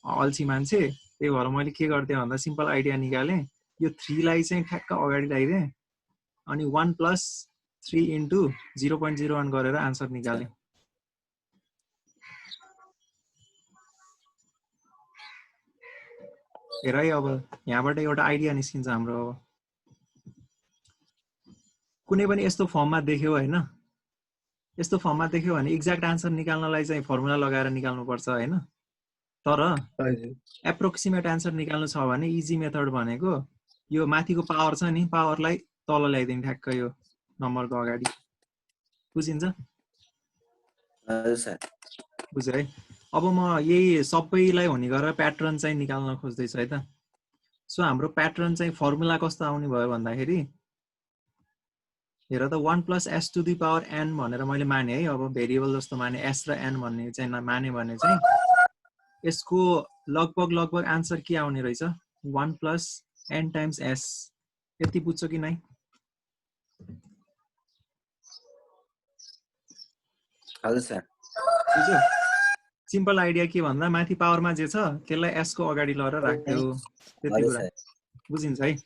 अल्छी मान्छे, त्यही भएर मैले के गर्थेँ भन्दा सिम्पल आइडिया निकालेँ, यो 3 लाई चाहिँ ठ्याक्क अगाडि ल्याइदिएँ अनि 1 + 3 * 0.01 गरेर आन्सर निकालेँ। हेर है अब यहाँबाट एउटा आइडिया निस्किन्छ हाम्रो। अब कुनै पनि यस्तो फर्ममा देख्यो हैन, यस्तो फर्ममा देख्यो भने एक्ज्याक्ट आन्सर निकाल्नलाई चाहिँ फर्मुला लगाएर निकाल्नुपर्छ हैन। तर एप्रोक्सिमेट आन्सर निकाल्नु छ भने इजी मेथड भनेको यो माथिको पावर छ नि, पावरलाई तल ल्याइदिनु ठ्याक्क यो नम्बरको अगाडि। बुझिन्छ? हजुर सर। बुझ्यो है। अब म यही सबैलाई हुने गरेर प्याटर्न चाहिँ निकाल्न खोज्दैछु है त। सो हाम्रो प्याटर्न चाहिँ फर्मुला कस्तो आउने भयो भन्दाखेरि हेर त 1 + s⁴n भनेर मैले माने है। अब भेरिएबल जस्तो माने s र n भन्ने चाहिँ माने भने चाहिँ यसको लगभग आन्सर के आउने रहेछ 1 + n × s। यति बुझ्छौ कि नै? हजुर सर। बुझ्यो? सिम्पल आइडिया के भन्दा माथि पावरमा जे छ त्यसलाई s को अगाडि लगेर राख्दियो, त्यति कुरा। बुझिन्छ है?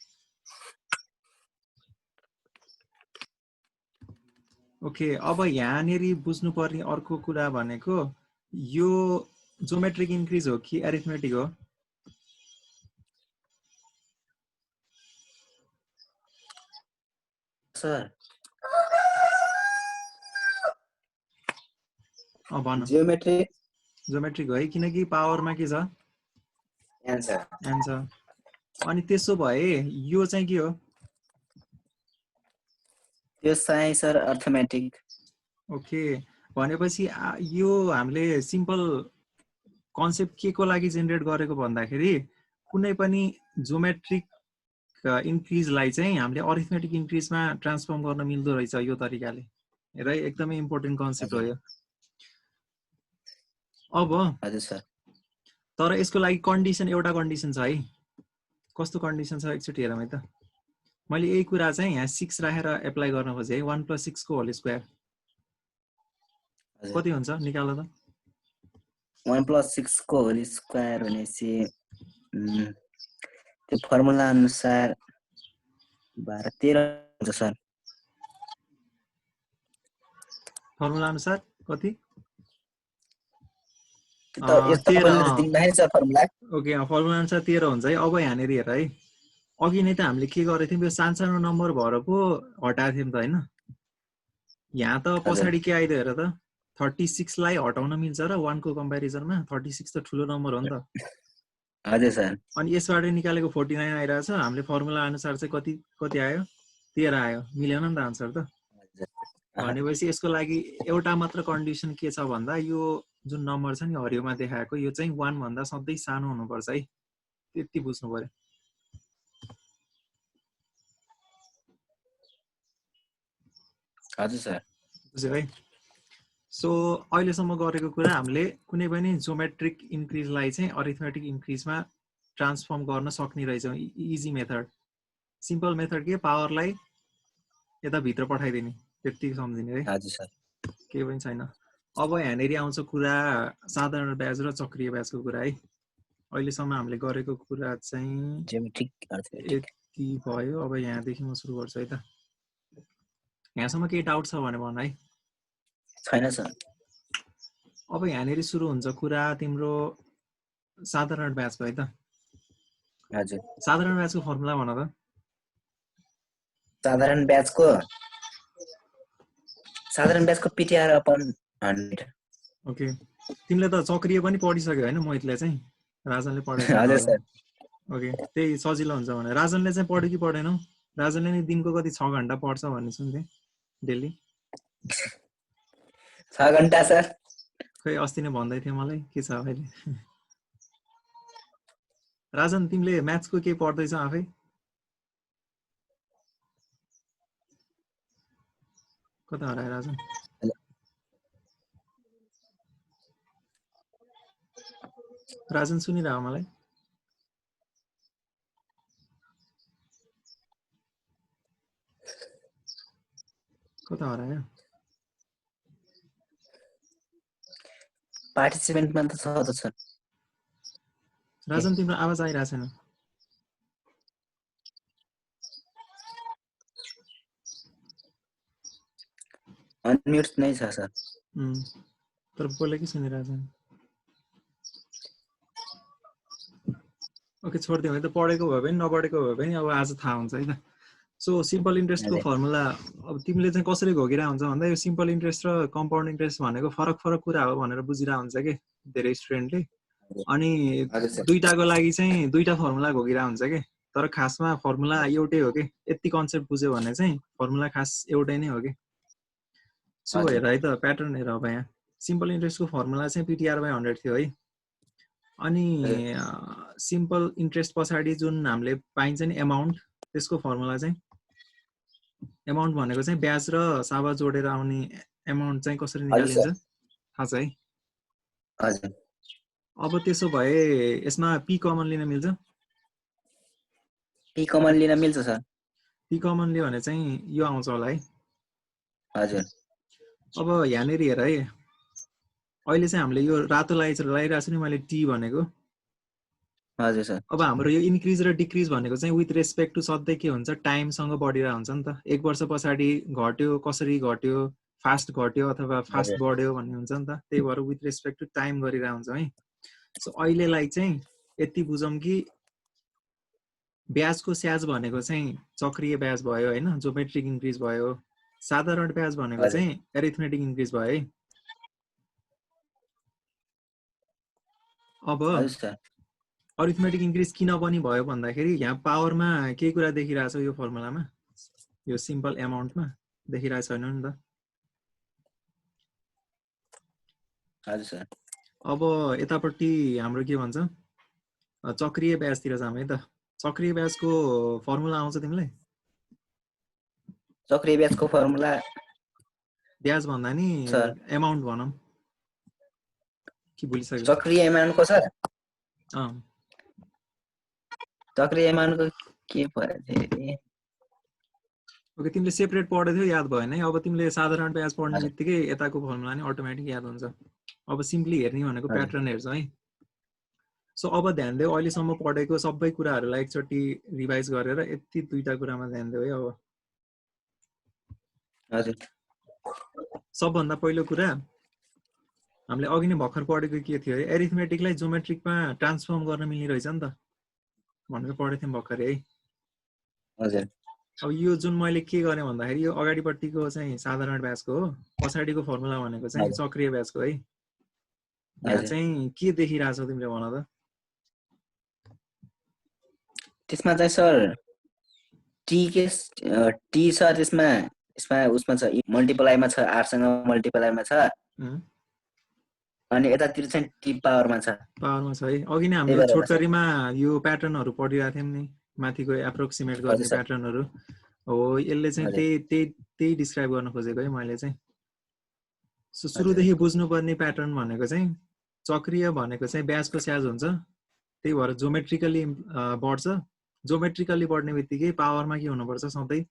ओके, अब यहाँनेरि बुझ्नुपर्ने अर्को कुरा भनेको यो ज्योमेट्रिक इन्क्रिज हो कि एरिथमेटिक हो? सर भन। ज्योमेट्रिक हो है, किनकि पावरमा के छ n छ। अनि त्यसो भए यो चाहिँ के हो? त्यो चाहिँ सर अर्थमेटिक। ओके, भनेपछि यो हामीले सिम्पल कन्सेप्ट के को लागि जेनेरेट गरेको भन्दाखेरि कुनै पनि ज्योमेट्रिक इन्क्रिजलाई चाहिँ हामीले अरिथमेटिक इन्क्रिजमा ट्रान्सफर्म गर्न मिल्दो रहेछ यो तरिकाले। हेर एकदमै इम्पोर्टेन्ट कन्सेप्ट हो यो। अब हजुर सर। तर यसको लागि कन्डिसन एउटा कन्डिसन छ है। कस्तो कन्डिसन छ एकचोटि हेरौँ है त। मैले यही कुरा चाहिँ यहाँ 6 राखेर एप्लाई गर्न खोजेँ है। 1 + 6 को होल स्क्वायर कति हुन्छ निकाल त। 1 + 6 को होल स्क्वायर भनेपछि त्यो फर्मुला अनुसार 12 13 हुन्छ सर। फर्मुला अनुसार कति? 13 फर्मुला। ओके, फर्मुला अनुसार 13 हुन्छ है। अब यहाँनिर हेर है, अघि नै त हामीले के गरेको थियौँ, यो सानो नम्बर भएर पो हटाएको थियौँ त हैन। यहाँ त पछाडि के आइदियो हेर त, 36 लाई हटाउन मिल्छ र 1 को कम्पेरिजनमा। 36 त ठुलो नम्बर हो नि त। हजुर सर। अनि यसबाट निकालेको 49 आइरहेछ। हामीले फर्मुला अनुसार चाहिँ कति आयो? 13 आयो। मिलेन नि त आन्सर त। भनेपछि यसको लागि एउटा मात्र कन्डिसन के छ भन्दा यो जुन नम्बर छ नि हरियोमा देखाएको यो चाहिँ 1 भन्दा सधैँ सानो हुनुपर्छ है। त्यति बुझ्नु पर्यो। हजुर सर। बुझ्यो है? सो अहिलेसम्म गरेको कुरा हामीले कुनै पनि ज्योमेट्रिक इन्क्रिजलाई चाहिँ अरिथमेटिक इन्क्रिजमा ट्रान्सफर्म गर्न सक्ने रहेछौँ। इजी मेथड, सिम्पल मेथड के पावरलाई यता भित्र पठाइदिने, त्यति सम्झिने है। हजुर सर। केही पनि छैन। अब यहाँनिर आउँछ कुरा साधारण ब्याज र चक्रीय ब्याजको कुरा है। अहिलेसम्म हामीले गरेको कुरा चाहिँ ज्योमेट्रिक अर्थमेटिक यति भयो। अब यहाँदेखि म सुरु गर्छु है त। यहाँसम्म केही डाउट छ भने भन है। छैन सर। अब यहाँनिर सुरु हुन्छ कुरा तिम्रो साधारण ब्याजको है त। हजुर। साधारण ब्याजको फर्मुला भन त। साधारण ब्याजको PTR अपन 100। ओके, तिमीले त चक्रीय पनि पढिसक्यो हैन मोहितले चाहिँ, राजनले पढाएको हजुर सर। ओके, त्यही सजिलो हुन्छ भने। राजनले चाहिँ पढ्यो कि पढेनौ? राजनले नि दिनको कति 6 घण्टा पढ्छ भन्ने सुन्थे डेली। 6 घण्टा सर। खै अस्ति नै भन्दै थियो मलाई, के छ अहिले? राजन तिमीले म्याथ्सको के पढ्दैछौ आफै? कता हरायो राजन? राजन सुनिरह मलाई? कता हरायो? पार्टिसिपेन्टमा त छ त सर। राजन तिम्रो आवाज आइरहेको छैन अनम्युट नै छ सर तर बोलेकै सुनिरहेको छैन ओके छोडिदिउँ है त पढेको भए पनि नपढेको भए पनि अब आज थाहा हुन्छ है त सो सिम्पल इन्ट्रेस्टको फर्मुला अब तिमीले चाहिँ कसरी घोकिरहेको हुन्छ भन्दा यो सिम्पल इन्ट्रेस्ट र कम्पाउन्ड इन्ट्रेस्ट भनेको फरक फरक कुरा हो भनेर बुझिरहेको हुन्छ कि धेरै स्टुडेन्टले अनि दुईटाको लागि चाहिँ दुईटा फर्मुला घोकिरहेको हुन्छ कि तर खासमा फर्मुला एउटै हो कि यति कन्सेप्ट बुझ्यो भने चाहिँ फर्मुला खास एउटै नै हो कि सो हेर है त प्याटर्न हेर अब यहाँ सिम्पल इन्ट्रेस्टको फर्मुला चाहिँ PTR/100 थियो है अनि सिम्पल इन्ट्रेस्ट पछाडि जुन हामीले पाइन्छ नि एमाउन्ट त्यसको फर्मुला चाहिँ एमाउन्ट भनेको चाहिँ ब्याज र सावा जोडेर आउने एमाउन्ट चाहिँ कसरी निकालिन्छ थाहा छ है हजुर अब त्यसो भए यसमा पी कमन लिन मिल्छ पी कमन लिन मिल्छ सर पी कमन लियो भने चाहिँ यो आउँछ होला है हजुर अब यहाँनिर हेर है अहिले चाहिँ हामीले यो रातो लगाइरहेको छु नि मैले टी भनेको हजुर सर अब हाम्रो यो इन्क्रिज र डिक्रिज भनेको चाहिँ विथ रेस्पेक्ट टु सधैँ के हुन्छ टाइमसँग बढिरहेको हुन्छ नि त एक वर्ष पछाडि घट्यो कसरी घट्यो फास्ट घट्यो अथवा फास्ट बढ्यो भन्ने हुन्छ नि त त्यही भएर विथ रेस्पेक्ट टु टाइम गरिरहेको हुन्छ है सो अहिलेलाई चाहिँ यति बुझौँ कि ब्याजको स्याज भनेको चाहिँ चक्रीय ब्याज भयो होइन जोमेट्रिक इन्क्रिज भयो साधारण ब्याज भनेको चाहिँ एरिथमेटिक इन्क्रिज भयो है अब अरिथमेटिक इन्क्रिज किन पनि भयो भन्दाखेरि यहाँ पावरमा केही कुरा देखिरहेको छ यो फर्मुलामा यो सिम्पल एमाउन्टमा देखिरहेको छैन नि त हजुर सर अब यतापट्टि हाम्रो के भन्छ चक्रीय ब्याजतिर जाम है त चक्रीय ब्याजको फर्मुला आउँछ तिमीलाई चक्रीय ब्याजको फर्मुला ब्याज भन्दा नि एमाउन्ट भनौँ के भुलिसक्यो चक्रीय एमाउन्टको सर चक्रीय एमाउन्टको के पऱ्यो ओके तिमीले सेपरेट पढेको थियो याद भएन है अब तिमीले साधारण ब्याज पढ्ने बित्तिकै यताको फर्मुला नि अटोमेटिक याद हुन्छ अब सिम्पली हेर्ने भनेको प्याटर्न हेर्छ है सो अब ध्यान देऊ अहिलेसम्म पढेको सबै कुराहरूलाई एकचोटि रिभाइज गरेर यति दुईटा कुरामा ध्यान देऊ है अब हजुर सबभन्दा पहिलो कुरा हामीले अघि नै भर्खर पढेको के थियो है एरिथमेटिकलाई जोमेट्रिकमा ट्रान्सफर्म गर्न मिल्ने रहेछ नि त भनेर पढेको थियौँ भर्खरै है हजुर अब यो जुन मैले के गरेँ भन्दाखेरि यो अगाडिपट्टिको चाहिँ साधारण ब्याजको हो पछाडिको फर्मुला भनेको चाहिँ चक्रीय ब्याजको है यहाँ चाहिँ के देखिरहेछौ तिमीले भन त त्यसमा चाहिँ सर टी छ त्यसमा उसमा छ मल्टिप्लाईमा छ आर सँग मल्टिप्लाईमा छ अनि यतातिर चाहिँ टी पावरमा छ है अघि नै हामीले छोटकरीमा यो प्याटर्नहरु पढिरहेको थियौं नि माथिको एप्रोक्सिमेट गर्ने प्याटर्नहरु हो यसले चाहिँ त्यही डिस्क्राइब गर्न खोजेको है मैले चाहिँ सो सुरुदेखि बुझ्नुपर्ने प्याटर्न भनेको चाहिँ चक्रीय भनेको चाहिँ ब्याजको स्याज हुन्छ त्यही भएर जोमेट्रिकली बढ्छ जोमेट्रिकली बढ्ने बित्तिकै पावरमा के हुनुपर्छ सधैं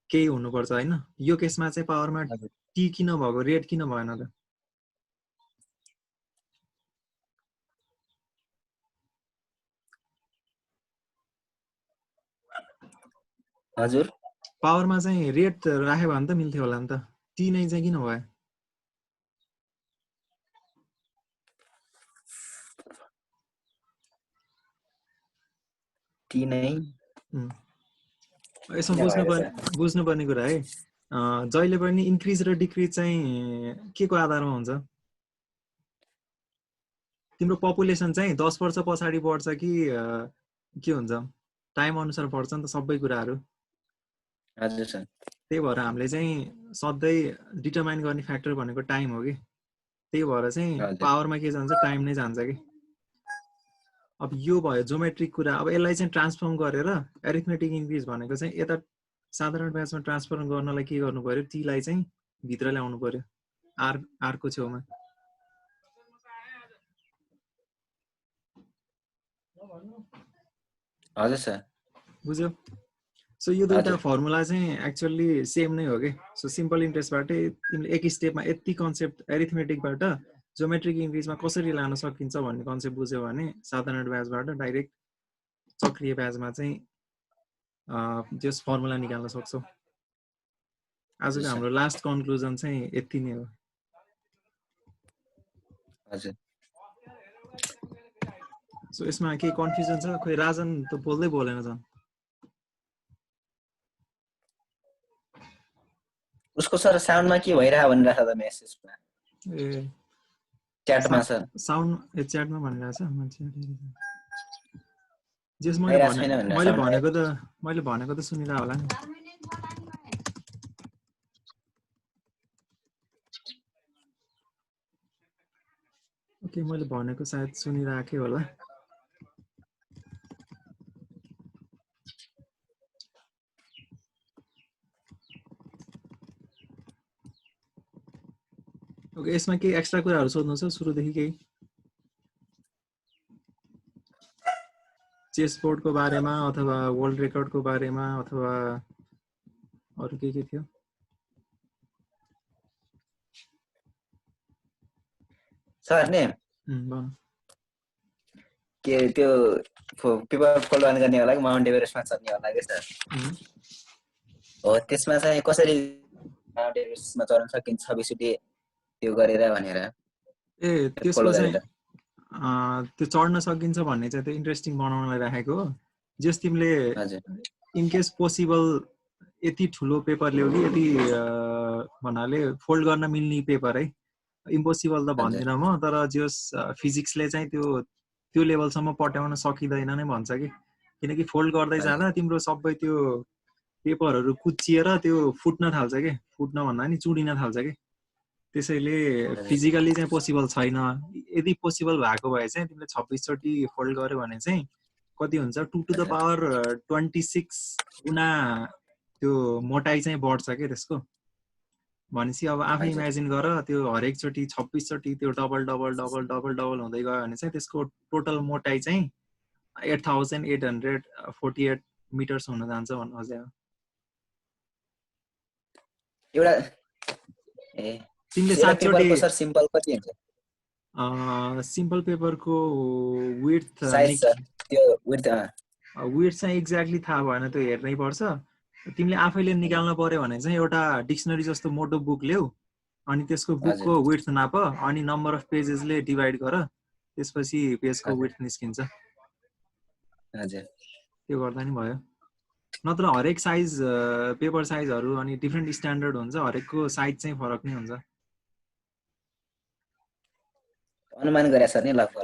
केही हुनुपर्छ हैन यो केसमा चाहिँ पावरमा टी किन भएको रेट किन भएन त हजुर पावरमा चाहिँ रेट राख्यो भने त मिल्थ्यो होला नि त टी नै चाहिँ किन भयो टी नै यसो बुझ्नुपर्ने कुरा है जहिले पनि इन्क्रिज र डिक्रिज चाहिँ के को आधारमा हुन्छ तिम्रो पपुलेसन चाहिँ 10 वर्ष पछाडि बढ्छ कि के हुन्छ टाइम अनुसार बढ्छ नि त सबै कुराहरु हजुर सर त्यही भएर हामीले चाहिँ सधैं डिटरमाइन गर्ने फ्याक्टर भनेको टाइम हो कि त्यही भएर चाहिँ पावरमा के जान्छ टाइम नै जान्छ कि अब यो भयो जोमेट्रिक कुरा अब यसलाई चाहिँ ट्रान्सफर्म गरेर एरिथमेटिक इन्क्रिज भनेको चाहिँ यता साधारण ब्याजमा ट्रान्सफर्म गर्नलाई के गर्नु पर्यो टी लाई चाहिँ भित्र ल्याउनु पर्यो आर को छेउमा हजुर सर बुझ्यौ सो यो दुईटा फर्मुला चाहिँ एक्चुअली सेम नै हो के सो सिम्पल इन्ट्रेस्टबाटै तिमीले एक स्टेपमा यति कन्सेप्ट एरिथमेटिकबाट ज्योमेट्रिक इन्क्रिजमा कसरी लान सकिन्छ भन्ने कन्सेप्ट बुझ्यो भने साधारण ब्याजबाट डाइरेक्ट चक्रीय ब्याजमा चाहिँ त्यस फर्मुला निकाल्न सक्छौ। आजको हाम्रो लास्ट कन्क्लुजन चाहिँ यति नै हो। हजुर सो यसमा केही कन्फ्युजन छ? खोइ राजन त बोल्दै बोलेन झन्। उसको सर साउन्डमा के भइरहेको भनिरहेछ त मेसेजमा ए च्याटमा सर साउन्ड च्याटमा भनिरहेछ मान्छे। जस आइरहेको छैन भनेर मैले भनेको त सुनिरह होला नि। ओके मैले भनेको सायद सुनिराखे होला। ओके यसमा केही एक्स्ट्रा कुराहरू सोध्नु छ सुरुदेखि? केही चेस बोर्डको बारेमा अथवा वर्ल्ड रेकर्डको बारेमा अथवा अरु के थियो? सर ने के त्यो पेपर फलोअन गर्ने होला कि माउन्ट एभरेस्टमा चढ्ने होला कि सर? हो त्यसमा चाहिँ कसरी माउन्ट एभरेस्टमा चढ्न सकिन्छ 26 वटा त्यो गरेर भनेर। ए त्यसको चाहिँ त्यो चढ्न सकिन्छ भन्ने चाहिँ त्यो इन्ट्रेस्टिङ बनाउनलाई राखेको हो। जस तिमीले इन केस पोसिबल यति ठुलो पेपर ल्याउ कि यति भन्नाले फोल्ड गर्न मिल्ने पेपर है, इम्पोसिबल त भन्दिनँ म, तर जस फिजिक्सले चाहिँ त्यो लेभलसम्म पट्याउन सकिँदैन नै भन्छ कि। किनकि फोल्ड गर्दै जाँदा तिम्रो सबै त्यो पेपरहरू कुच्चिएर त्यो फुट्न थाल्छ कि, फुट्न भन्दा नि चुडिन थाल्छ कि। त्यसैले फिजिकली चाहिँ पोसिबल छैन। यदि पोसिबल भएको भए चाहिँ तिमीले 26 चोटि फोल्ड गर्यो भने चाहिँ कति हुन्छ 2 to the power 26 गुना त्यो मोटाइ चाहिँ बढ्छ के त्यसको। भनेपछि अब आफै इमेजिन गर त्यो हरेक चोटि 26 चोटि त्यो double double double double double हुँदै गयो भने चाहिँ त्यसको टोटल मोटाइ चाहिँ 8848 मिटर्स हुन जान्छ भन्नु खोजेको। एउटा तिमीले 7 चोटि सर सिम्पल कति हुन्छ? सिम्पल पेपरको विड्थ साइज त्यो विड्थ चाहिँ एक्ज्याक्टली थाहा भएन, त्यो हेर्नै पर्छ। तिमीले आफैले निकाल्न पर्यो भने चाहिँ एउटा डिक्सनरी जस्तो मोटो बुक ल्याऊ, अनि त्यसको बुकको विड्थ नाप, अनि नम्बर अफ पेजेसले डिभाइड गर, त्यसपछि पेजको विड्थ निस्किन्छ। हजुर त्यो गर्दा नि भयो। नत्र हरेक साइज पेपर साइजहरू अनि डिफ्रेन्ट स्ट्यान्डर्ड हुन्छ, हरेकको साइज चाहिँ फरक नै हुन्छ। अनुमान गरे सर नि लगभग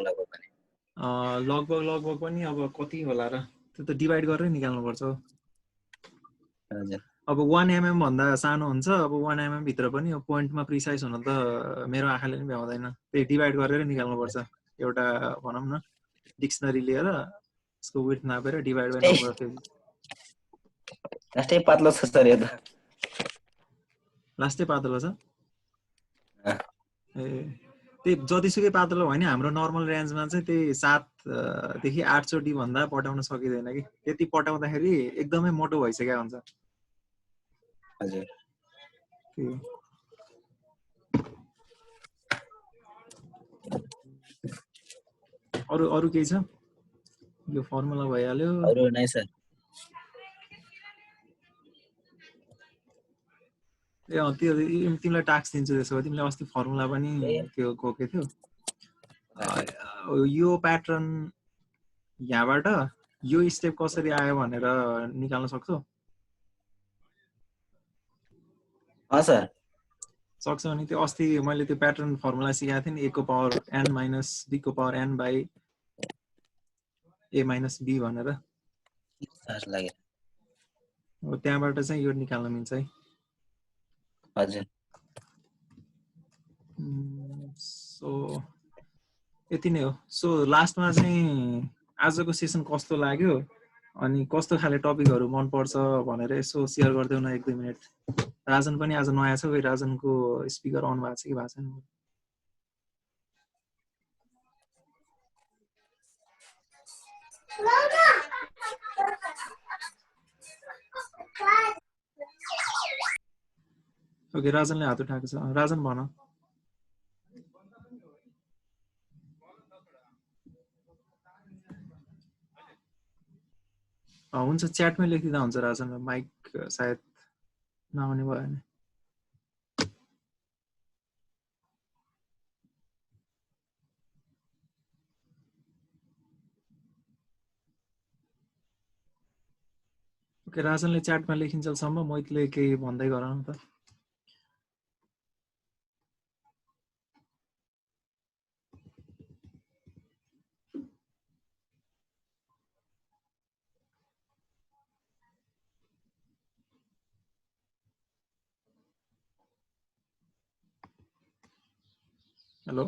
पनि अब कति होला र, त्यो त डिभाइड गरेर निकाल्नु पर्छ। हजुर अब 1 mm भन्दा सानो हुन्छ, अब 1 mm भित्र पनि पोइन्टमा प्रिसाइज हुन त मेरो आँखाले पनि भ्याउँदैन। त्यही डिभाइड गरेर निकाल्नु पर्छ। एउटा भनौँ न डिक्सनरी लिएर यसको विड्थ नापेर divide by number of pages. लास्टै पातलो छ सर यो त। लास्टै पातलो छ? ए त्यही जतिसुकै पातलो भयो नि हाम्रो नर्मल रेन्जमा चाहिँ त्यही 7 देखि 8 चोटि भन्दा पटाउन सकिँदैन कि। त्यति पटाउँदाखेरि एकदमै मोटो भइसक्यो हुन्छ। हजुर अरु केही छ? यो फर्मुला भइहाल्यो। अरु नै सर। ए त्यो तिमीलाई टास्क दिन्छु त्यसो भए। तिमीले अस्ति फर्मुला पनि त्यो कोके थियो। यो प्याटर्न यहाँबाट यो स्टेप कसरी आयो भनेर निकाल्न सक्छौ? सर सक्छौ नि। त्यो अस्ति मैले त्यो प्याटर्न फर्मुला सिकाएको थिएँ नि, a को पावर n माइनस b को power n by a minus b भनेर। त्यहाँबाट चाहिँ यो निकाल्न मिल्छ है। हजुर सो यति नै हो। सो लास्टमा चाहिँ आजको सेसन कस्तो लाग्यो अनि कस्तो खाले टपिकहरू मन पर्छ भनेर यसो सेयर गरिदेऊ न 1-2 मिनेट। राजन पनि आज नयाँ छ, कोही राजनको स्पिकर अन भएको छ कि भएको छैन? ओके राजनले हात उठाएको छ। राजन भन। हुन्छ च्याटमै लेखिदिँदा हुन्छ राजन माइक सायद नआउने भयो भने ओके राजनले च्याटमा लेखिन्जेलसम्म मैले केही भन्दै गरौँ त हेलो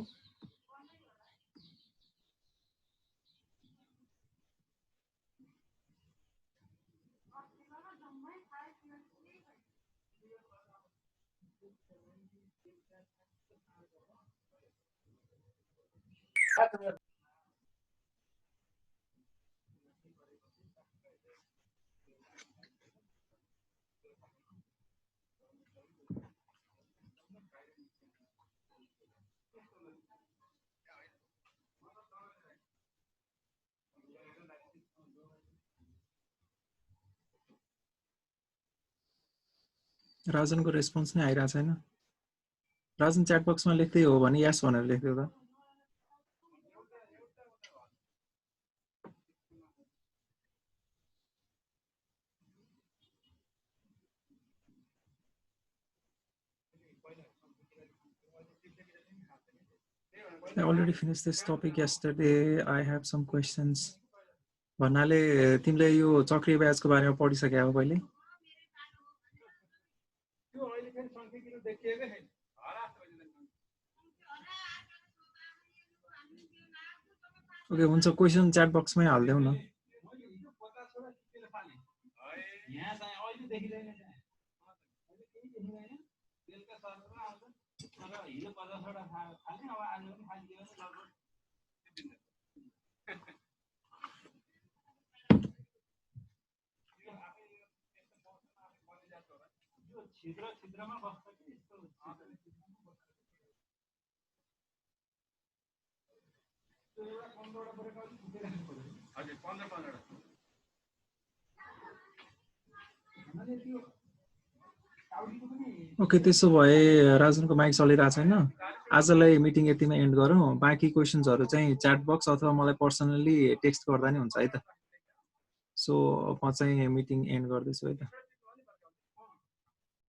राजनको रेस्पोन्स नै आइरहेको छैन राजन च्याट बक्समा लेख्दै हो भने यस भनेर लेख्दियो त I already finished this topic yesterday. I have some questions. भन्नाले तिमीले यो चक्रिय ब्याजको बारेमा पढिसक्यौ हो पहिले ओके हुन्छ क्वेशन च्याट बक्समै हाल्देऊ न ओके त्यसो भए राजनको माइक चलिरहेको छैन आजलाई मिटिङ यतिमै एन्ड गरौँ बाँकी क्वेशन्सहरु चाहिँ च्याट बक्स अथवा मलाई पर्सनली टेक्स्ट गर्दा नि हुन्छ है त सो म चाहिँ मिटिङ एन्ड गर्दैछु है त